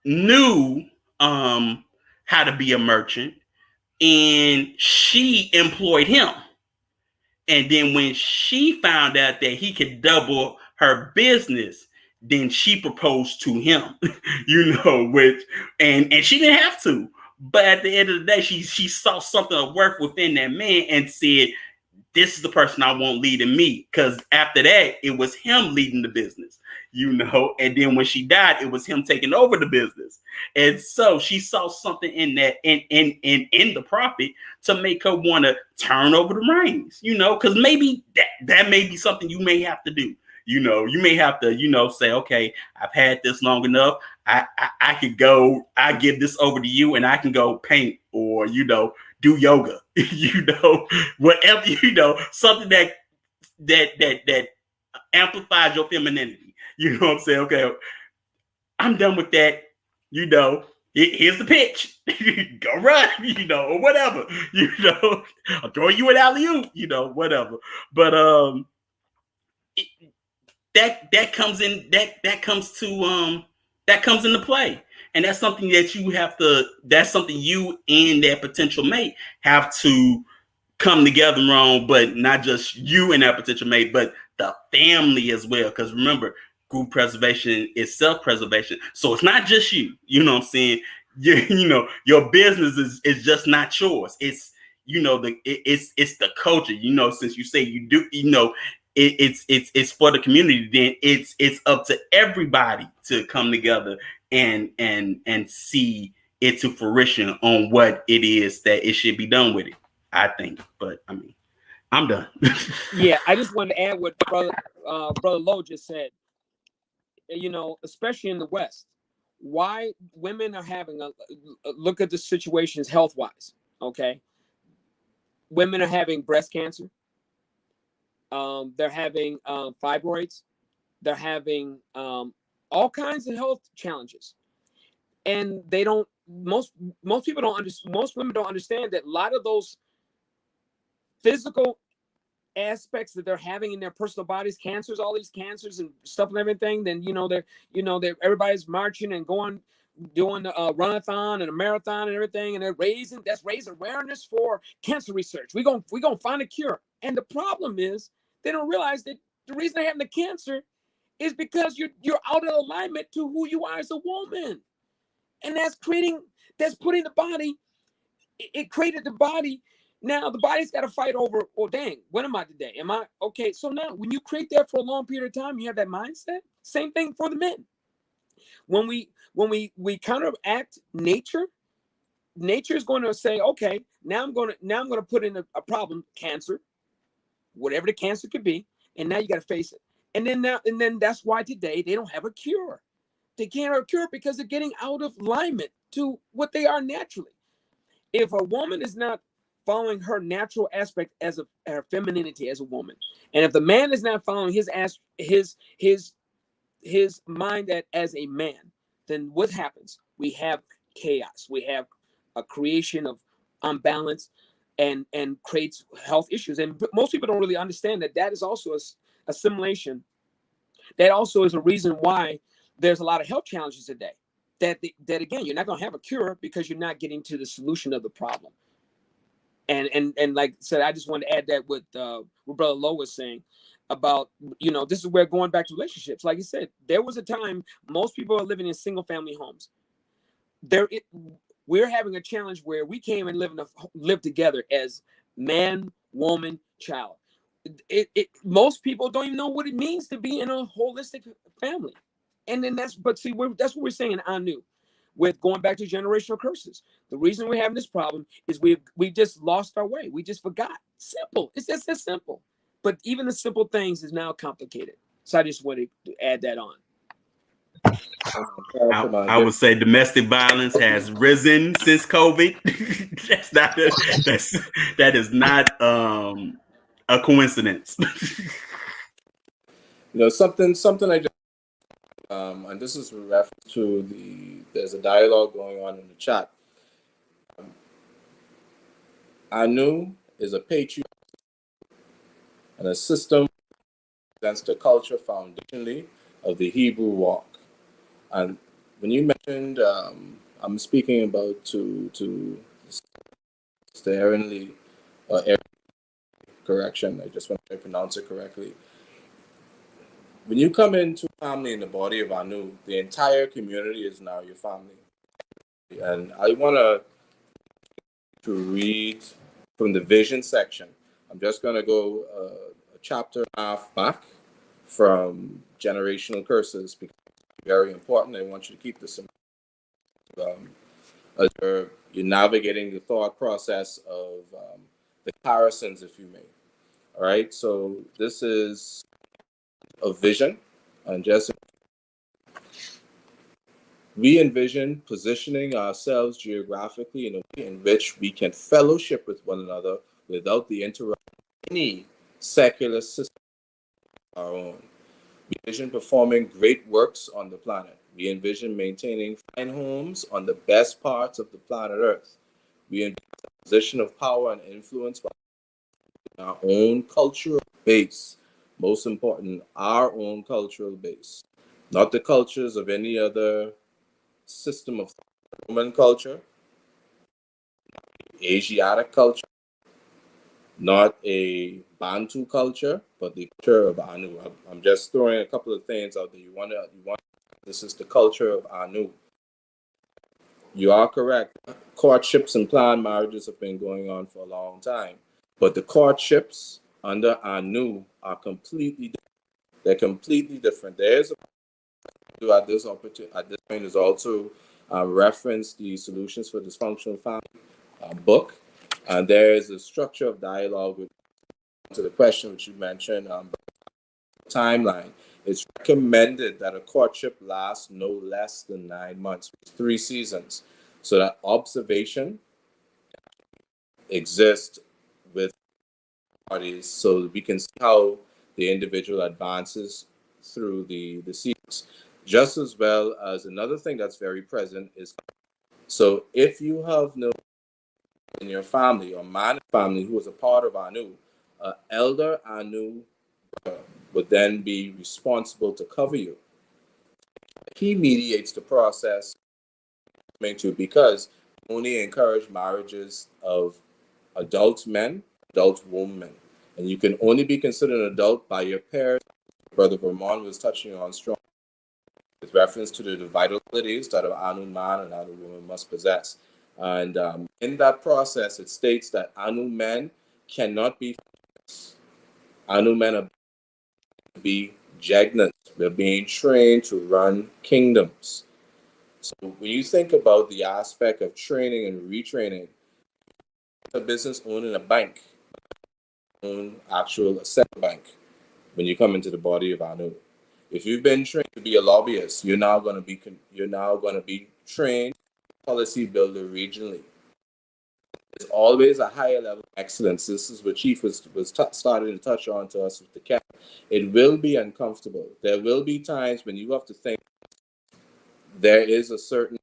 knew how to be a merchant, and she employed him. And then when she found out that he could double her business, then she proposed to him, you know, and she didn't have to. But at the end of the day, she saw something of worth within that man and said, this is the person I want leading me. Because after that, it was him leading the business, you know. And then when she died, it was him taking over the business. And so she saw something in that, in the prophet, to make her want to turn over the reins, you know, because maybe that may be something you may have to do. You know, you may have to, you know, say, okay, I've had this long enough. I could go, I give this over to you and I can go paint or, you know, do yoga, you know, whatever, you know, something that amplifies your femininity. You know what I'm saying? Okay, I'm done with that. You know, here's the pitch. Go run, you know, or whatever. You know, I'll throw you an alley-oop, you know, whatever. But it, that comes in that comes into play. And that's something that you have to, that's something you and that potential mate have to come together on, but not just you and that potential mate, but the family as well. Because remember, group preservation is self-preservation. So it's not just you. You know what I'm saying? You know, your business is just not yours. It's, you know, it's the culture. You know, since you say you do, you know, it's for the community. Then it's up to everybody to come together and see it to fruition on what it is that it should be done with it. I think, but I mean, I'm done. Yeah, I just wanted to add what brother Lowe just said. You know, especially in the West, why women are having a look at the situations health wise. Okay, women are having breast cancer. They're having fibroids. They're having all kinds of health challenges, and they don't. Most people don't understand. Most women don't understand that a lot of those physical aspects that they're having in their personal bodies, cancers, all these cancers and stuff and everything, then they're everybody's marching and doing a runathon and a marathon and everything, and they're raising awareness for cancer research. We're gonna find a cure. And the problem is they don't realize that the reason they're having the cancer is because you're out of alignment to who you are as a woman. And that's putting the body, it created the body. Now the body's got to fight over, oh dang, when am I today? Am I okay? So now when you create that for a long period of time, you have that mindset. Same thing for the men. When we counteract nature, nature is going to say, okay, now I'm going to put in a problem, cancer, whatever the cancer could be, and now you got to face it. And then that's why today they don't have a cure. They can't have a cure because they're getting out of alignment to what they are naturally. If a woman is not following her natural aspect as her femininity as a woman, and if the man is not following his mind that as a man, then what happens? We have chaos. We have a creation of unbalance, and creates health issues. And most people don't really understand that is also a assimilation. That also is a reason why there's a lot of health challenges today. That again, you're not going to have a cure because you're not getting to the solution of the problem. And like I said, I just want to add that what Brother Lowe was saying about, this is where going back to relationships. Like you said, there was a time most people are living in single family homes. We're having a challenge where we came and live together as man, woman, child. Most people don't even know what it means to be in a holistic family. And then that's what we're saying in Anu, with going back to generational curses. The reason we're having this problem is we just lost our way. We just forgot. Simple. It's just that simple. But even the simple things is now complicated. So I just wanted to add that on. I would say domestic violence has risen since COVID. That is not a coincidence. Something I just and this is with reference to there's a dialogue going on in the chat. Anu is a patriarch and a system represents the culture foundationally of the Hebrew walk. And when you mentioned, I'm speaking about to Aaron Lee, Aaron, correction, I just want to pronounce it correctly. When you come into family in the body of Anu, the entire community is now your family. And I want to read from the vision section. I'm just going to go a chapter and a half back from generational curses because it's very important. I want you to keep this in mind as you're navigating the thought process of the comparisons, if you may. All right, so this is of vision, and just we envision positioning ourselves geographically in a way in which we can fellowship with one another without the interruption of any secular system of our own. We envision performing great works on the planet. We envision maintaining fine homes on the best parts of the planet Earth. We envision a position of power and influence by our own cultural base. Most important, our own cultural base, not the cultures of any other system of Roman culture, Asiatic culture, not a Bantu culture, but the culture of Anu. I'm just throwing a couple of things out there. You want. This is the culture of Anu. You are correct. Courtships and planned marriages have been going on for a long time, but the courtships under Anu are completely different. They're completely different. There's at this opportunity at this point is also reference the Solutions for Dysfunctional Family book, and there is a structure of dialogue with to the question which you mentioned, timeline. It's recommended that a courtship lasts no less than 9 months, 3 seasons, so that observation exists with parties, so we can see how the individual advances through the seasons. Just as well as another thing that's very present is, so if you have no in your family or man family who is a part of Anu, elder Anu would then be responsible to cover you. He mediates the process because only encourage marriages of adult men, adult women, and you can only be considered an adult by your parents. Brother Vermont was touching on strong with reference to the vital qualities that an Anu man and Anu woman must possess. And in that process, it states that Anu men cannot be Anu men are to be jagnants. They're being trained to run kingdoms. So when you think about the aspect of training and retraining, a business owning a bank, own actual central bank, when you come into the body of Anu. If you've been trained to be a lobbyist, you're now going to be trained policy builder regionally. There's always a higher level of excellence. This is what Chief was starting to touch on to us with the cap. It will be uncomfortable. There will be times when you have to think there is a certain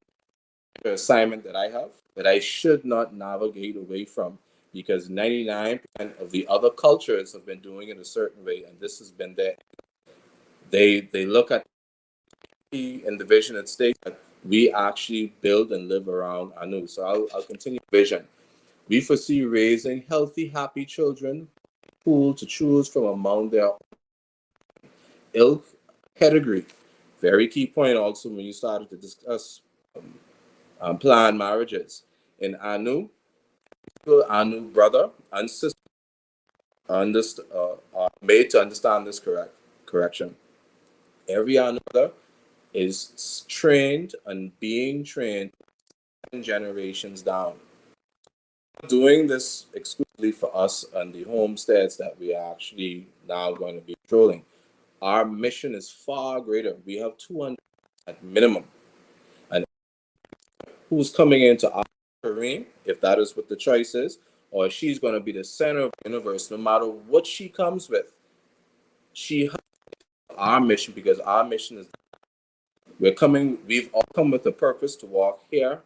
assignment that I have that I should not navigate away from, because 99% of the other cultures have been doing it a certain way, and this has been there. They look at in the vision it states that we actually build and live around Anu. So I'll continue vision. We foresee raising healthy, happy children, pool to choose from among their ilk pedigree. Very key point also when you started to discuss planned marriages. In Anu, Anu brother and sister are made to understand this correction. Every Anu brother is trained and being trained 10 generations down. Doing this exclusively for us and the homesteads that we are actually now going to be controlling. Our mission is far greater. We have 200 at minimum. And who's coming into our Kareem, if that is what the choice is, or she's going to be the center of the universe, no matter what she comes with, she has our mission, because our mission is we've all come with a purpose to walk here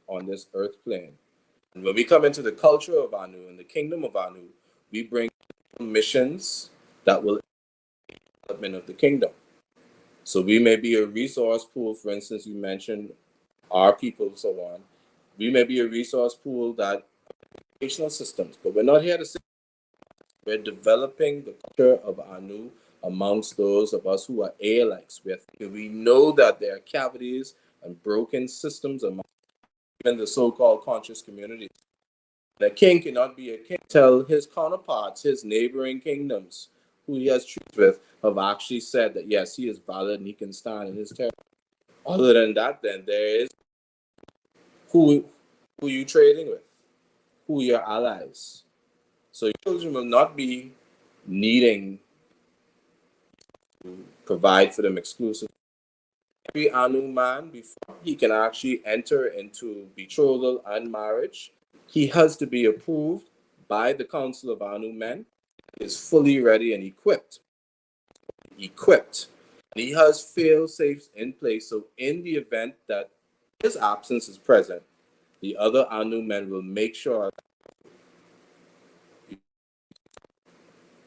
on this earth plane. And when we come into the culture of Anu and the kingdom of Anu, we bring missions that will development of the kingdom. So we may be a resource pool. For instance, you mentioned our people, so on. We may be a resource pool that educational systems, but we're not here to say we're developing the culture of Anu amongst those of us who are alikes. We know that there are cavities and broken systems among even the so-called conscious community. The king cannot be a king till his counterparts, his neighboring kingdoms, who he has truth with, have actually said that yes, he is valid and he can stand in his territory. Other than that, then there is who you trading with, who your allies. So your children will not be needing provide for them exclusive. Every Anu man, before he can actually enter into betrothal and marriage, he has to be approved by the Council of Anu men, is fully ready and equipped. And he has fail safes in place. So in the event that his absence is present, the other Anu men will make sure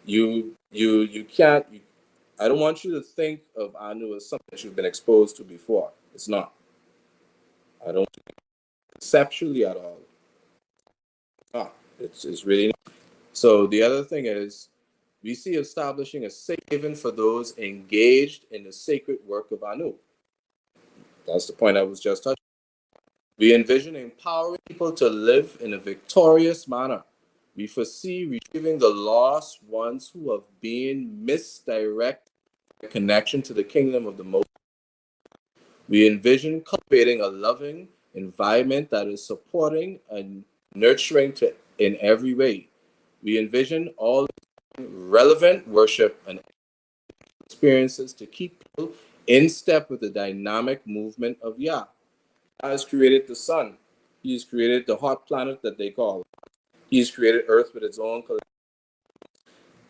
you can't. I don't want you to think of Anu as something that you've been exposed to before. It's not. I don't conceptually at all. Ah, it's really not. So the other thing is, we see establishing a safe haven for those engaged in the sacred work of Anu. That's the point I was just touching. We envision empowering people to live in a victorious manner. We foresee retrieving the lost ones who have been misdirected in connection to the kingdom of the Most. We envision cultivating a loving environment that is supporting and nurturing in every way. We envision all relevant worship and experiences to keep people in step with the dynamic movement of Yah. Yah has created the sun. He's created the hot planet that they call. He's created Earth with its own color.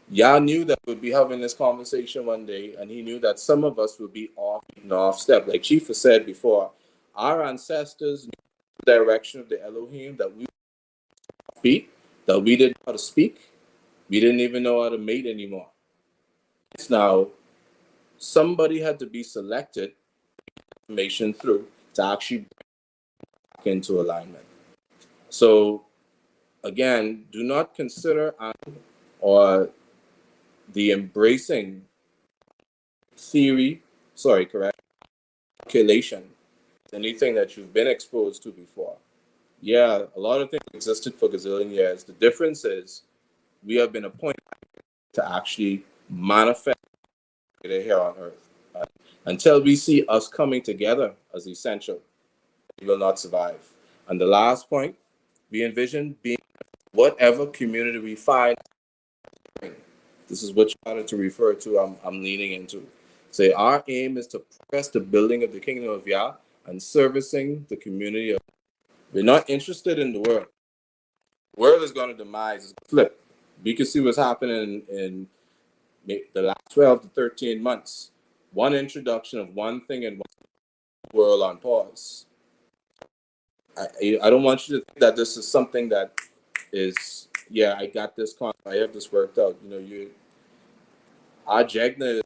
Yah knew that we'd be having this conversation one day, and he knew that some of us would be off step. Like Chief has said before, our ancestors knew the direction of the Elohim that we speak, that we didn't know how to speak. We didn't even know how to mate anymore. Now, somebody had to be selected, information through, to actually back into alignment. So, again, do not consider or the embracing theory, calculation, anything that you've been exposed to before. Yeah, a lot of things existed for gazillion years. The difference is we have been appointed to actually manifest it here on earth. Until we see us coming together as essential, we will not survive. And the last point, we envision being whatever community we find. This is what you wanted to refer to, I'm leaning into. Say, our aim is to progress the building of the kingdom of Yah and servicing the community of. We're not interested in the world. The world is going to demise, it's going to flip. We can see what's happening in the last 12 to 13 months. One introduction of one thing and one world on pause. I don't want you to think that this is something that is, yeah, I got this, I have this worked out. You know, our Jagna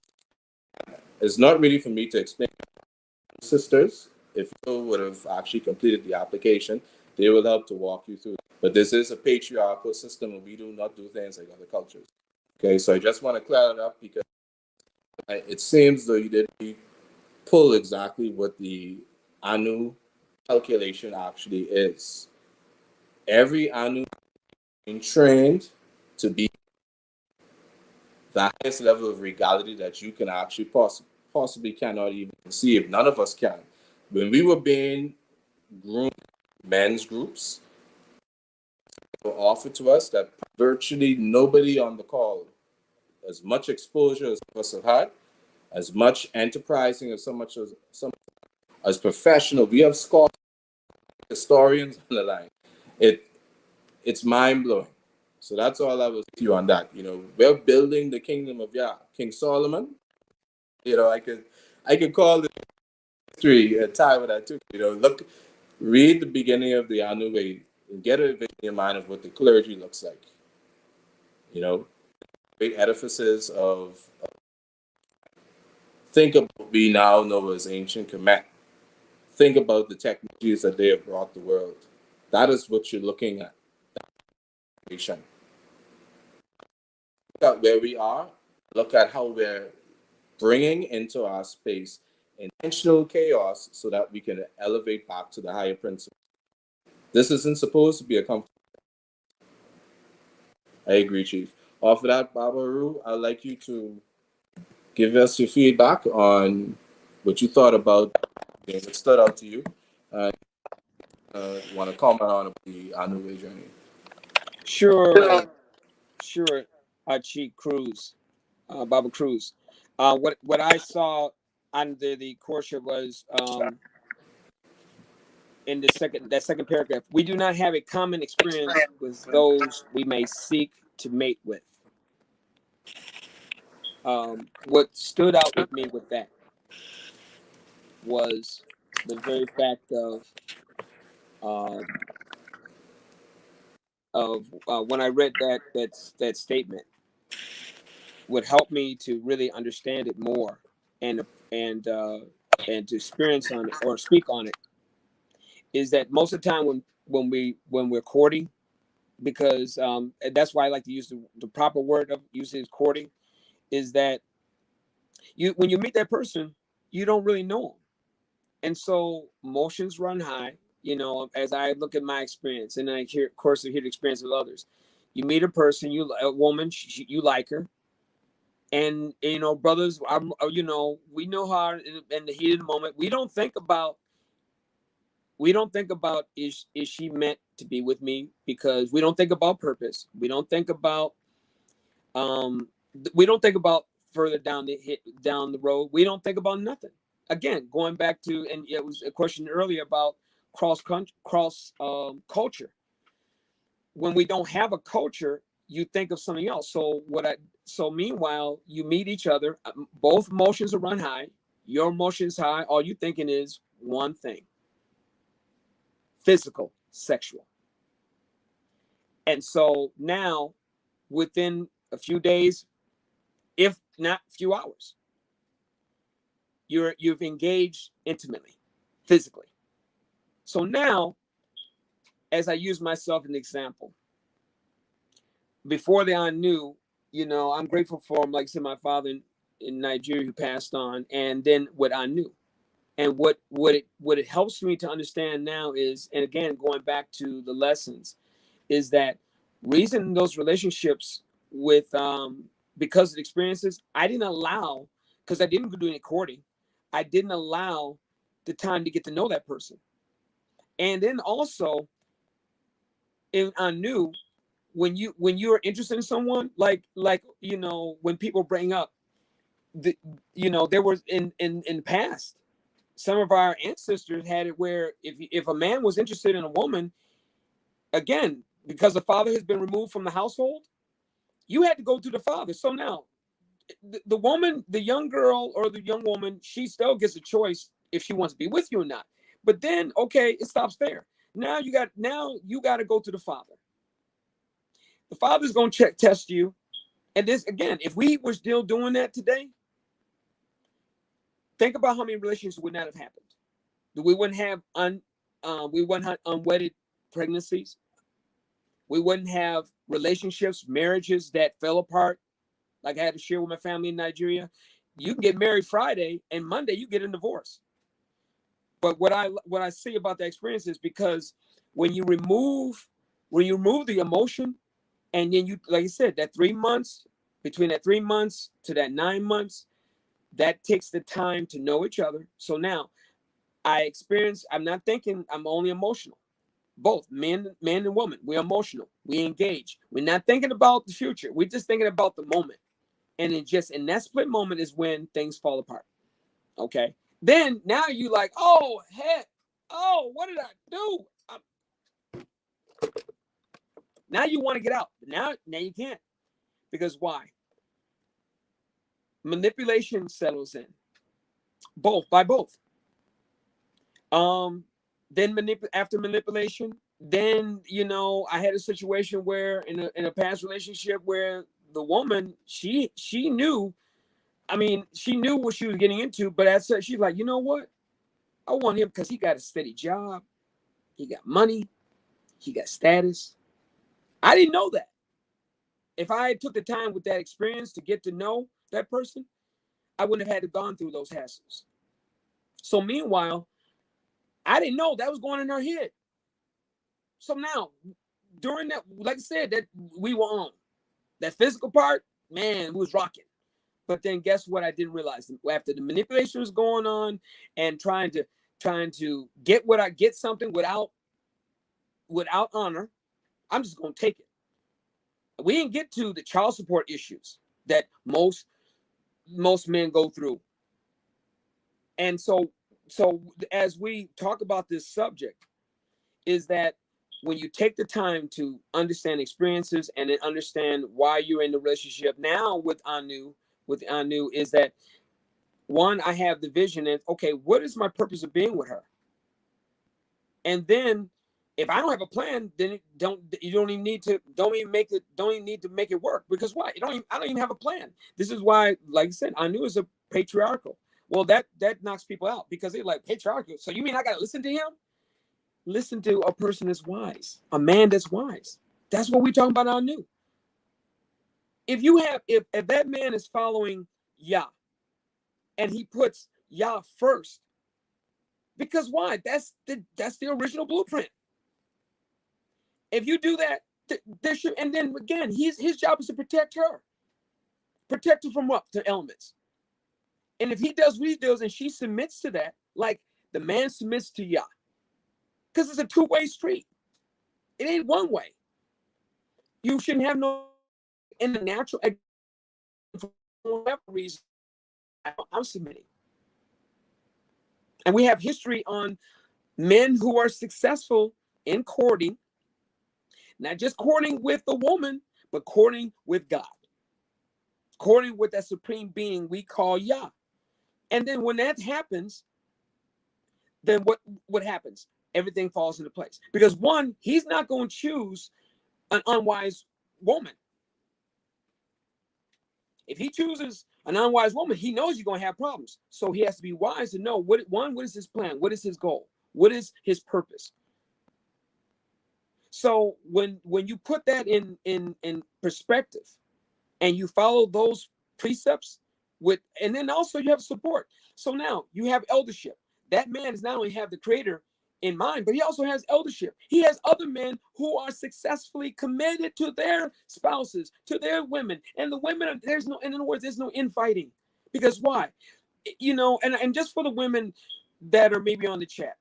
is not really for me to explain. Sisters, if you would have actually completed the application, they will help to walk you through. But this is a patriarchal system, and we do not do things like other cultures. Okay, so I just want to clear it up because it seems though you didn't pull exactly what the Anu calculation actually is. Every Anu being trained to be the highest level of regality that you can actually possibly cannot even conceive. None of us can. When we were being groomed, men's groups were offered to us that virtually nobody on the call, as much exposure as us have had, as much enterprising as as professional. We have scholars, historians on the line. It's mind blowing. So that's all I will say to you on that. You know, we're building the kingdom of Yah. King Solomon. You know, I could call the history a time when I took. You know, read the beginning of the Anu Way and get a vision in your mind of what the clergy looks like. You know, great edifices of think of what we now know as ancient Kemet. Think about the technologies that they have brought the world. That is what you're looking at. Look at where we are. Look at how we're bringing into our space intentional chaos so that we can elevate back to the higher principle. This isn't supposed to be a comfortable. I agree, Chief. Off of that, Babaru, I'd like you to give us your feedback on what you thought about what stood out to you. Want to comment on the Anu journey? Sure, Chief Cruz, Baba Cruz. What I saw under the courtship was in that second paragraph. We do not have a common experience with those we may seek to mate with. What stood out with me with that was the very fact of when I read that statement, would help me to really understand it more and and uh, and to experience on it or speak on it, is that most of the time when we're courting, because and that's why I like to use the proper word of using courting, is that you when you meet that person, you don't really know them, and so emotions run high. You know, as I look at my experience, and I hear, of course, I hear the experience of others. You meet a person, a woman, you like her, and you know, brothers, you know, we know how in the heat of the moment, we don't think about is she meant to be with me, because we don't think about purpose. Um we don't think about further down the road. We don't think about nothing. Again, going back to, and it was a question earlier about cross culture. When we don't have a culture, you think of something else. So meanwhile, you meet each other, both emotions are run high, your emotions high, all you thinking is one thing: physical, sexual. And so now, within a few days, if not a few hours, you've engaged intimately, physically. So now, as I use myself as an example, before I knew, you know, I'm grateful for him, like I said, my father in Nigeria who passed on, and then what I knew. And what it helps me to understand now is, and again, going back to the lessons, is that reason those relationships with because of the experiences, I didn't allow, because I didn't do any courting, I didn't allow the time to get to know that person. And then also, I knew when you're interested in someone, like you know, when people bring up the, you know, there was in the past, some of our ancestors had it where if a man was interested in a woman, again, because the father has been removed from the household, you had to go to the father. So now the woman, the young girl or the young woman, she still gets a choice if she wants to be with you or not. But then, okay, it stops there. Now you got to go to the father. The father's going to test you. And this, again, if we were still doing that today, think about how many relationships would not have happened. We wouldn't have unwedded pregnancies. We wouldn't have relationships, marriages that fell apart. Like I had to share with my family in Nigeria. You can get married Friday and Monday you get a divorce. But what I see about that experience is, because when you remove the emotion, and then you, like I said, that 3 months, between that 3 months to that 9 months, that takes the time to know each other. So now I'm not thinking I'm only emotional. Both man and woman, we're emotional. We engage. We're not thinking about the future. We're just thinking about the moment. And in that split moment is when things fall apart. Okay. Then now you like, oh heck, oh, what did I do? Now you want to get out. Now you can't. Because why? Manipulation settles in. By both. Then after manipulation, then you know, I had a situation where in a past relationship where the woman, she knew, I mean, she knew what she was getting into, but as such, she's like, you know what? I want him because he got a steady job, he got money, he got status. I didn't know that. If I took the time with that experience to get to know that person, I wouldn't have had to gone through those hassles. So meanwhile, I didn't know that was going in her head. So now, during that, like I said, that we were on that physical part, man, we was rocking. But then guess what? I didn't realize after the manipulation was going on and trying to get something without honor, I'm just gonna take it. We didn't get to the child support issues that most most men go through. And so as we talk about this subject, is that when you take the time to understand experiences and then understand why you're in the relationship now with Anu, is that one, I have the vision and okay, what is my purpose of being with her? And then if I don't have a plan, then don't even need to make it work. Because why? I don't even have a plan. This is why, like I said, Anu is a patriarchal. Well, that knocks people out because they're like, patriarchal. So you mean I gotta listen to him? Listen to a person that's wise, a man that's wise. That's what we're talking about Anu. If that man is following Yah and he puts Yah first, because why? That's the original blueprint. If you do that, there should, and then again, his job is to protect her. Protect her from what? The elements. And if he does what he does and she submits to that, like the man submits to Yah, because it's a two-way street. It ain't one way. You shouldn't have no in the natural, for whatever reason, I'm submitting. And we have history on men who are successful in courting, not just courting with a woman, but courting with God. Courting with that supreme being we call Yah. And then when that happens, then what happens? Everything falls into place. Because one, he's not going to choose an unwise woman. If he chooses an unwise woman, he knows you're going to have problems. So he has to be wise to know what is his plan? What is his goal? What is his purpose? So when you put that in perspective and you follow those precepts and then also you have support. So now you have eldership. That man is not only have the creator in mind, but he also has eldership. He has other men who are successfully committed to their spouses, to their women. And the women, in other words, there's no infighting. Because why? And just for the women that are maybe on the chat,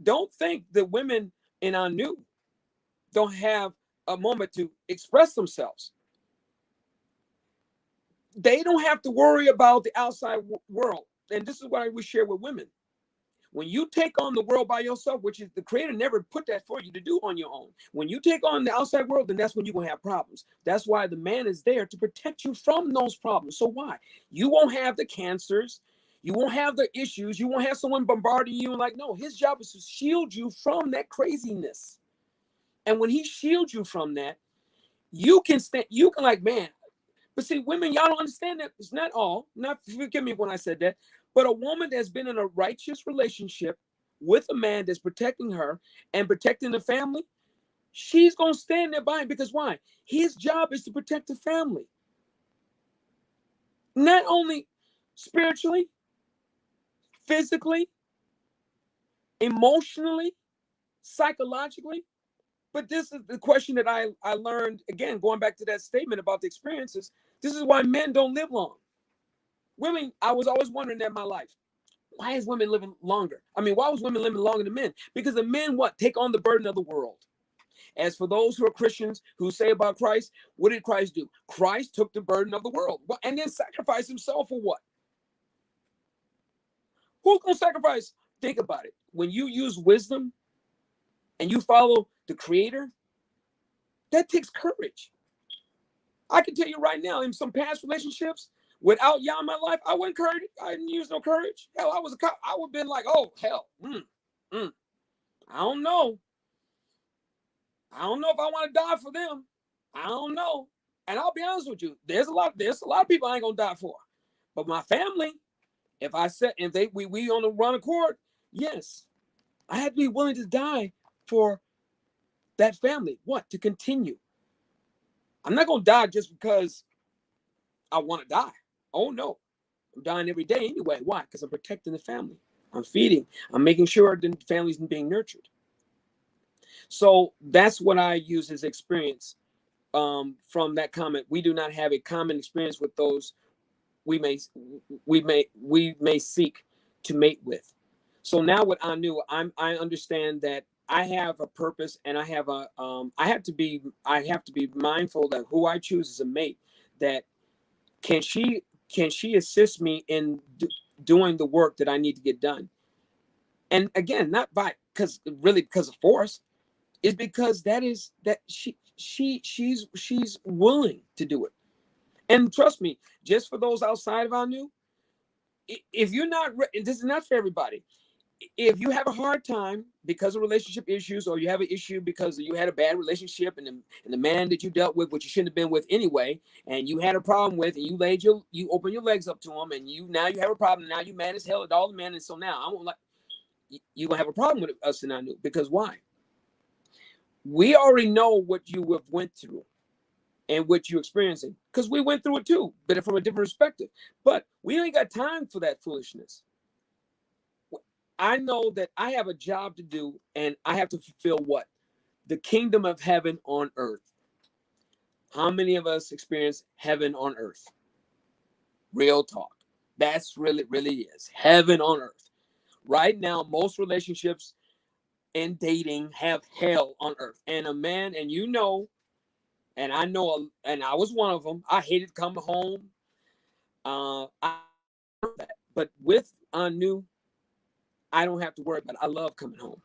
don't think the women in Anu don't have a moment to express themselves. They don't have to worry about the outside world. And this is what I would share with women. When you take on the world by yourself, which is the creator never put that for you to do on your own. When you take on the outside world, then that's when you're going to have problems. That's why the man is there to protect you from those problems. So why? You won't have the cancers. You won't have the issues. You won't have someone bombarding you. And like, no, his job is to shield you from that craziness. And when he shields you from that, you can like, man. But see, women, y'all don't understand that. It's not all. Forgive me when I said that. But a woman that's been in a righteous relationship with a man that's protecting her and protecting the family, she's going to stand there by him. Because why? His job is to protect the family. Not only spiritually, physically, emotionally, psychologically. But this is the question that I learned, again, going back to that statement about the experiences. This is why men don't live long. Women, I was always wondering that in my life. Why is women living longer? Why was women living longer than men? Because the men, take on the burden of the world. As for those who are Christians who say about Christ, what did Christ do? Christ took the burden of the world and then sacrificed himself for what? Who's going to sacrifice? Think about it. When you use wisdom and you follow the creator, that takes courage. I can tell you right now, in some past relationships, without Yah in my life, I wouldn't courage. I didn't use no courage. Hell, I would have been like, oh, hell. I don't know. I don't know if I want to die for them. I don't know. And I'll be honest with you, there's a lot of people I ain't gonna die for. But my family, if we on the run accord, yes, I had to be willing to die for that family. What? To continue. I'm not gonna die just because I want to die. Oh no. I'm dying every day anyway. Why? Because I'm protecting the family. I'm feeding. I'm making sure the family's being nurtured. So that's what I use as experience from that comment. We do not have a common experience with those we may seek to mate with. So now what I knew, I understand that I have a purpose, and I have to be mindful that who I choose as a mate, that can she can she assist me in doing the work that I need to get done? And again, not because of force, is because she's willing to do it. And trust me, just for those outside of our new, if you're not, this is not for everybody. If you have a hard time because of relationship issues, or you have an issue because you had a bad relationship, and the man that you dealt with, which you shouldn't have been with anyway, and you had a problem with, and you open your legs up to him, and now you have a problem. Now you mad as hell at all the men, and so now I won't like you gonna have a problem with us in our new, because why? We already know what you have went through and what you're experiencing, because we went through it too, but from a different perspective. But we ain't got time for that foolishness. I know that I have a job to do, and I have to fulfill what? The kingdom of heaven on earth. How many of us experience heaven on earth? Real talk. That's really is heaven on earth. Right now, most relationships and dating have hell on earth. And a man, and and I know, and I was one of them. I hated coming home. I that, but with Anu, I don't have to worry about it. I love coming home.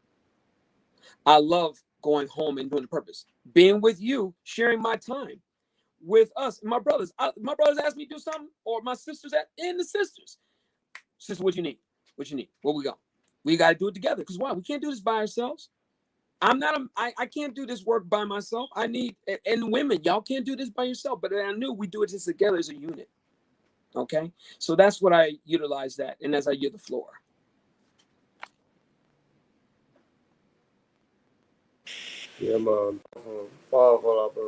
I love going home and doing the purpose. Being with you, sharing my time with us, my brothers. My brothers ask me to do something, or my sisters and the sisters. Sister, what you need? What you need? Where we go? We got to do it together. Because why? We can't do this by ourselves. I can't do this work by myself. I need, and women, y'all can't do this by yourself. But I knew we do it just together as a unit. Okay? So that's what I utilize that. And as I yield the floor. Yeah, man. Powerful upper.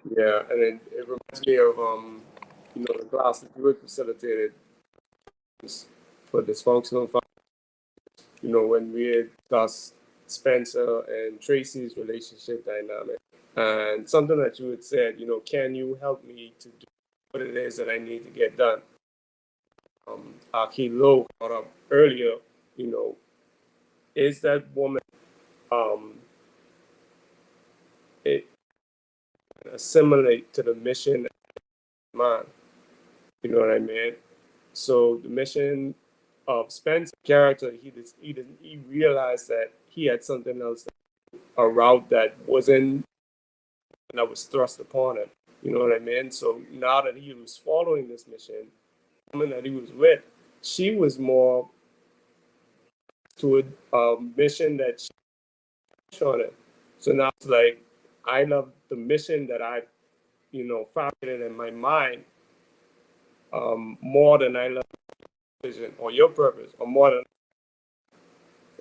Yeah, and it reminds me of the class that you had facilitated for dysfunctional families. When we had discussed Spencer and Tracy's relationship dynamic, and something that you had said, can you help me to do what it is that I need to get done? Aki Lowe brought up earlier, is that woman um, it assimilate to the mission of man? You know what I mean? So the mission of Spencer's character, he realized that he had something else, a route that was thrust upon him. You know what I mean? So now that he was following this mission, the woman that he was with, she was more to a mission that she showed him. So now it's like, I love the mission that I, fabricated in my mind more than I love your vision or your purpose, or more than.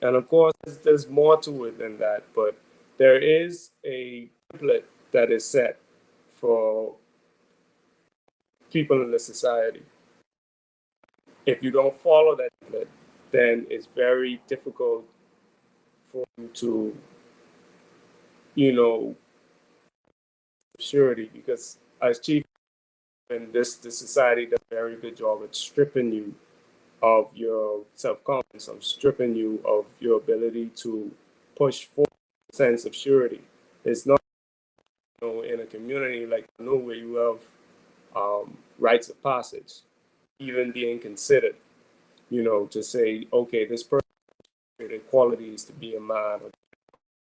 And of course, there's more to it than that, but there is a template that is set for people in the society. If you don't follow that template, then it's very difficult for you to, surety, because as chief, and this society does a very good job at stripping you of your self-confidence, of stripping you of your ability to push for a sense of surety. It's not, in a community like where you have rites of passage, even being considered, to say, okay, this person has qualities to be a man, or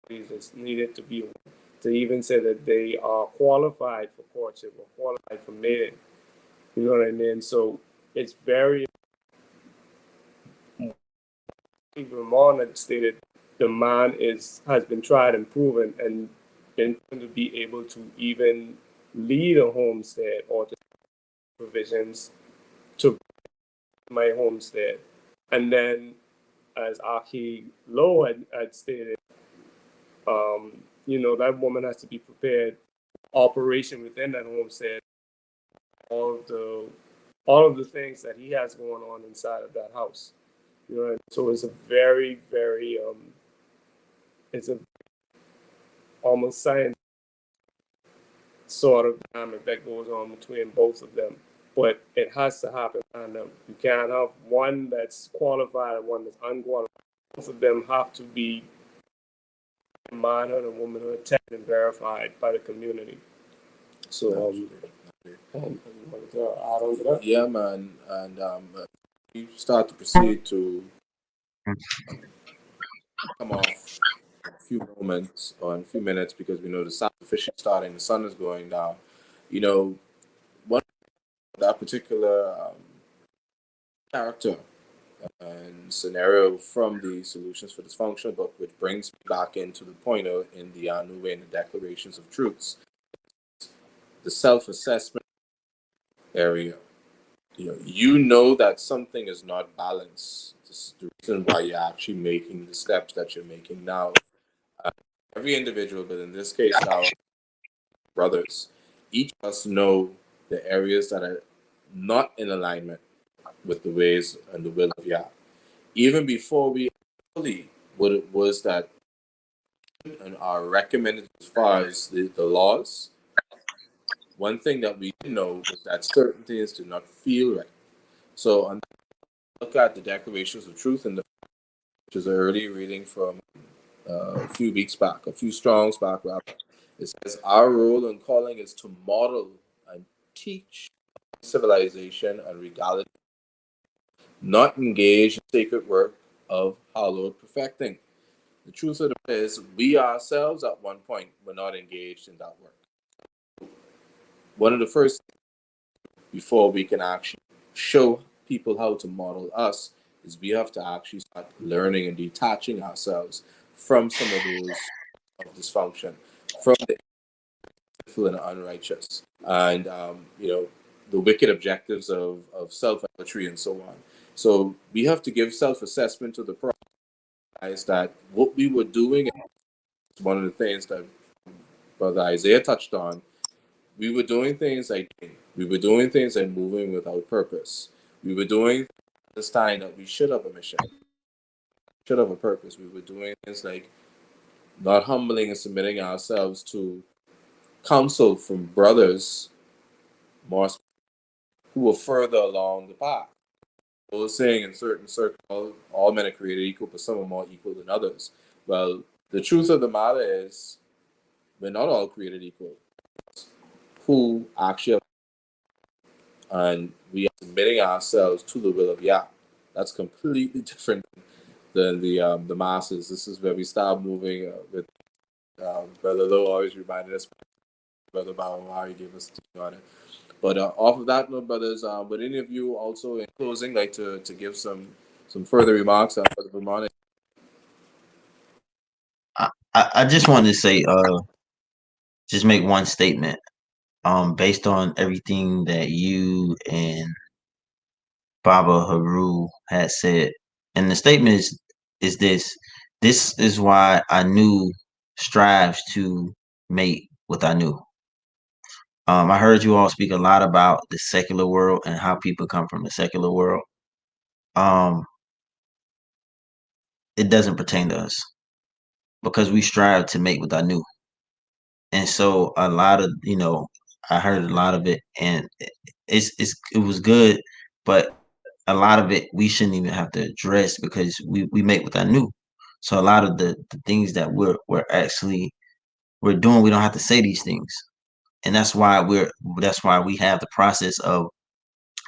qualities that's needed to be a woman, to even say that they are qualified for courtship or qualified for mating. You know what I mean? So it's very, even Ramon had stated, the man has been tried and proven and been to be able to even lead a homestead or to provisions to my homestead. And then, as Aki Lowe had stated, that woman has to be prepared. Operation within that homestead, all of the things that he has going on inside of that house. So it's a very, very it's a almost science sort of dynamic that goes on between both of them. But it has to happen. And you can't have one that's qualified and one that's unqualified. Both of them have to be manhood and womanhood tested and verified by the community. So You wanted to add on to that? Yeah, man. And we start to proceed to come off in a few moments or in a few minutes because we know the sun officially starting, the sun is going down. You know, one that particular character and scenario from the Solutions for Dysfunction book, which brings me back into the pointer in the New Way and the Declarations of Truths, the self-assessment area. You know that something is not balanced. This is the reason why you're actually making the steps that you're making now. Every individual, but in this case now, brothers, each of us know the areas that are not in alignment with the ways and the will of Yah. Even before we fully what it was that and are recommended as far as the laws, one thing that we did know was that certain things did not feel right. So look at the Declarations of Truth, and which is an early reading from a few weeks back, a few strongs back, rather. It says, our role and calling is to model and teach civilization and regality, not engage in sacred work of hallowed perfecting. The truth of the matter is, we ourselves at one point were not engaged in that work. One of the first, before we can actually show people how to model us, is we have to actually start learning and detaching ourselves from some of those of dysfunction, from the sinful and unrighteous, and the wicked objectives of self-idolatry and so on. So we have to give self-assessment to the process that what we were doing. One of the things that Brother Isaiah touched on, we were doing things like moving without purpose. We were doing this time that we should have a mission, should have a purpose. We were doing things like not humbling and submitting ourselves to counsel from brothers more who were further along the path. I was saying in certain circles, all men are created equal, but some are more equal than others. Well, the truth of the matter is, we're not all created equal. Who actually, and we are submitting ourselves to the will of Yah. That's completely different than the masses. This is where we start moving with Brother Lowe always reminded us, Brother Bow, how he gave us teaching on it. But off of that note, brothers, would any of you also, in closing, like to give some further remarks on Brother Vermont? I just wanted to say, just make one statement. Based on everything that you and Baba Haru had said, and the statement is this: this is why Anu strives to mate with Anu. I heard you all speak a lot about the secular world and how people come from the secular world. Um, it doesn't pertain to us because we strive to mate with Anu. And so a lot of, I heard a lot of it, and it was good, but a lot of it we shouldn't even have to address because we make with our new. So a lot of the things that we're doing, we don't have to say these things, and that's why we have the process of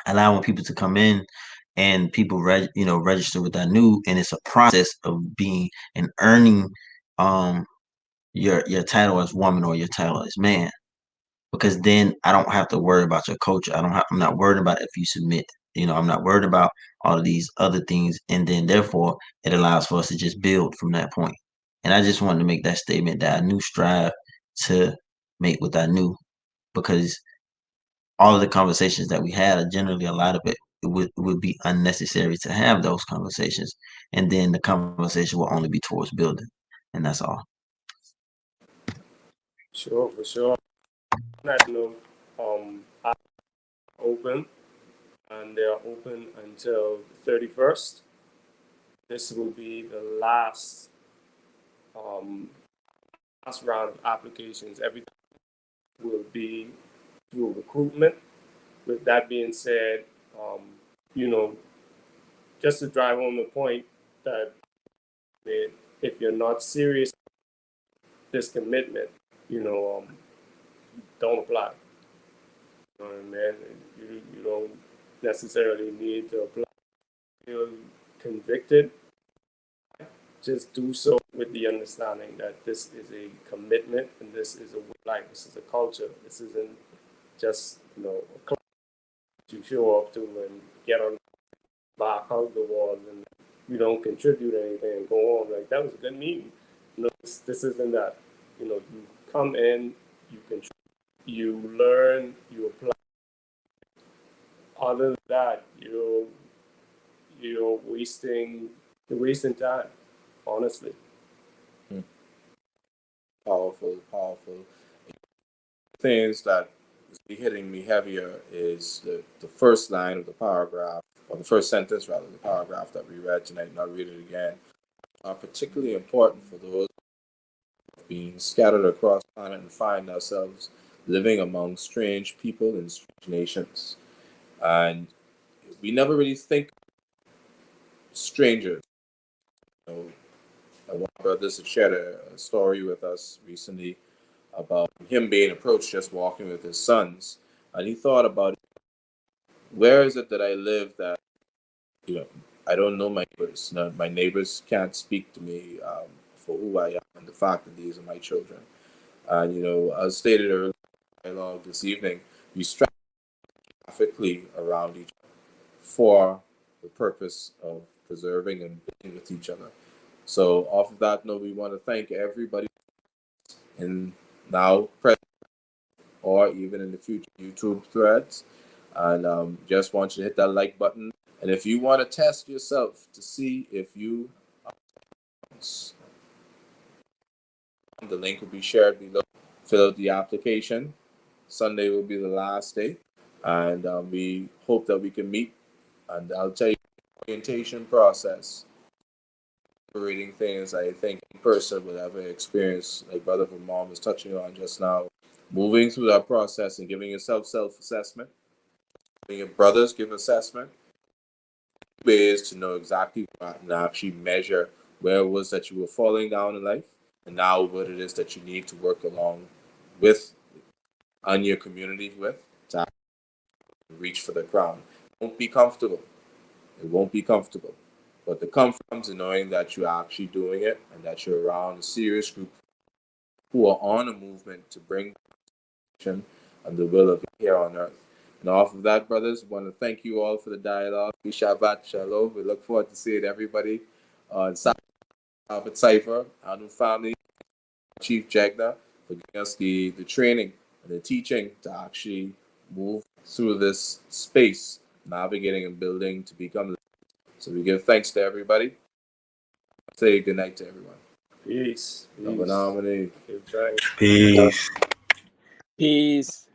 allowing people to come in and people register with our new, and it's a process of being and earning um your title as woman or your title as man, because then I don't have to worry about your culture. I'm not worried about if you submit. I'm not worried about all of these other things, and then therefore it allows for us to just build from that point. And I just wanted to make that statement that I knew strive to make what I knew, because all of the conversations that we had, generally a lot of it would be unnecessary to have those conversations, and then the conversation will only be towards building, and that's all. Sure, for sure. That are open, and they are open until the 31st. This will be the last round of applications. Everything will be through recruitment. With that being said, you know, just to drive home the point that if you're not serious, this commitment, don't apply. man, you don't necessarily need to apply. Feel convicted, just do so with the understanding that this is a commitment and this is a way of life. This is a culture. This isn't just a club you show up to and get on the bar, hug the walls, and you don't contribute anything and go on like that was a good meeting. This isn't that. You come in, you contribute, you learn, you apply. Other than that, you're wasting time, honestly. Powerful, powerful. Things that is hitting me heavier is the first line of the paragraph, or the first sentence rather, the paragraph that we read tonight, and I'll read it again. Are particularly important for those being scattered across the planet and find ourselves living among strange people in strange nations. And we never really think strangers. One of our brothers had shared a story with us recently about him being approached just walking with his sons. And he thought about, where is it that I live that, I don't know my neighbors. No, my neighbors can't speak to me for who I am and the fact that these are my children. And, as stated earlier in the dialogue this evening, we strive graphically around each other for the purpose of preserving and being with each other. So off of that note, we want to thank everybody in now, present, or even in the future YouTube threads. And just want you to hit that like button. And if you want to test yourself to see if you are, the link will be shared below. Fill out the application. Sunday will be the last day. And we hope that we can meet. And I'll tell you the orientation process. Reading things I think in person will ever experience, like Brother from Mom was touching on just now. Moving through that process and giving yourself self-assessment, having your brothers give assessment, ways to know exactly what and actually measure where it was that you were falling down in life, and now what it is that you need to work along with on your community with to reach for the crown. It won't be comfortable. It won't be comfortable. But the comfort comes in knowing that you're actually doing it and that you're around a serious group who are on a movement to bring and the will of here on earth. And off of that, brothers, we want to thank you all for the dialogue. Shabbat Shalom. We look forward to seeing everybody on Sabbath Cypher, our new family, Chief Jagna, for giving us the training and the teaching to actually move through this space, navigating and building to become. So we give thanks to everybody. Say good night to everyone. Peace. Peace. Give thanks. Peace. Peace.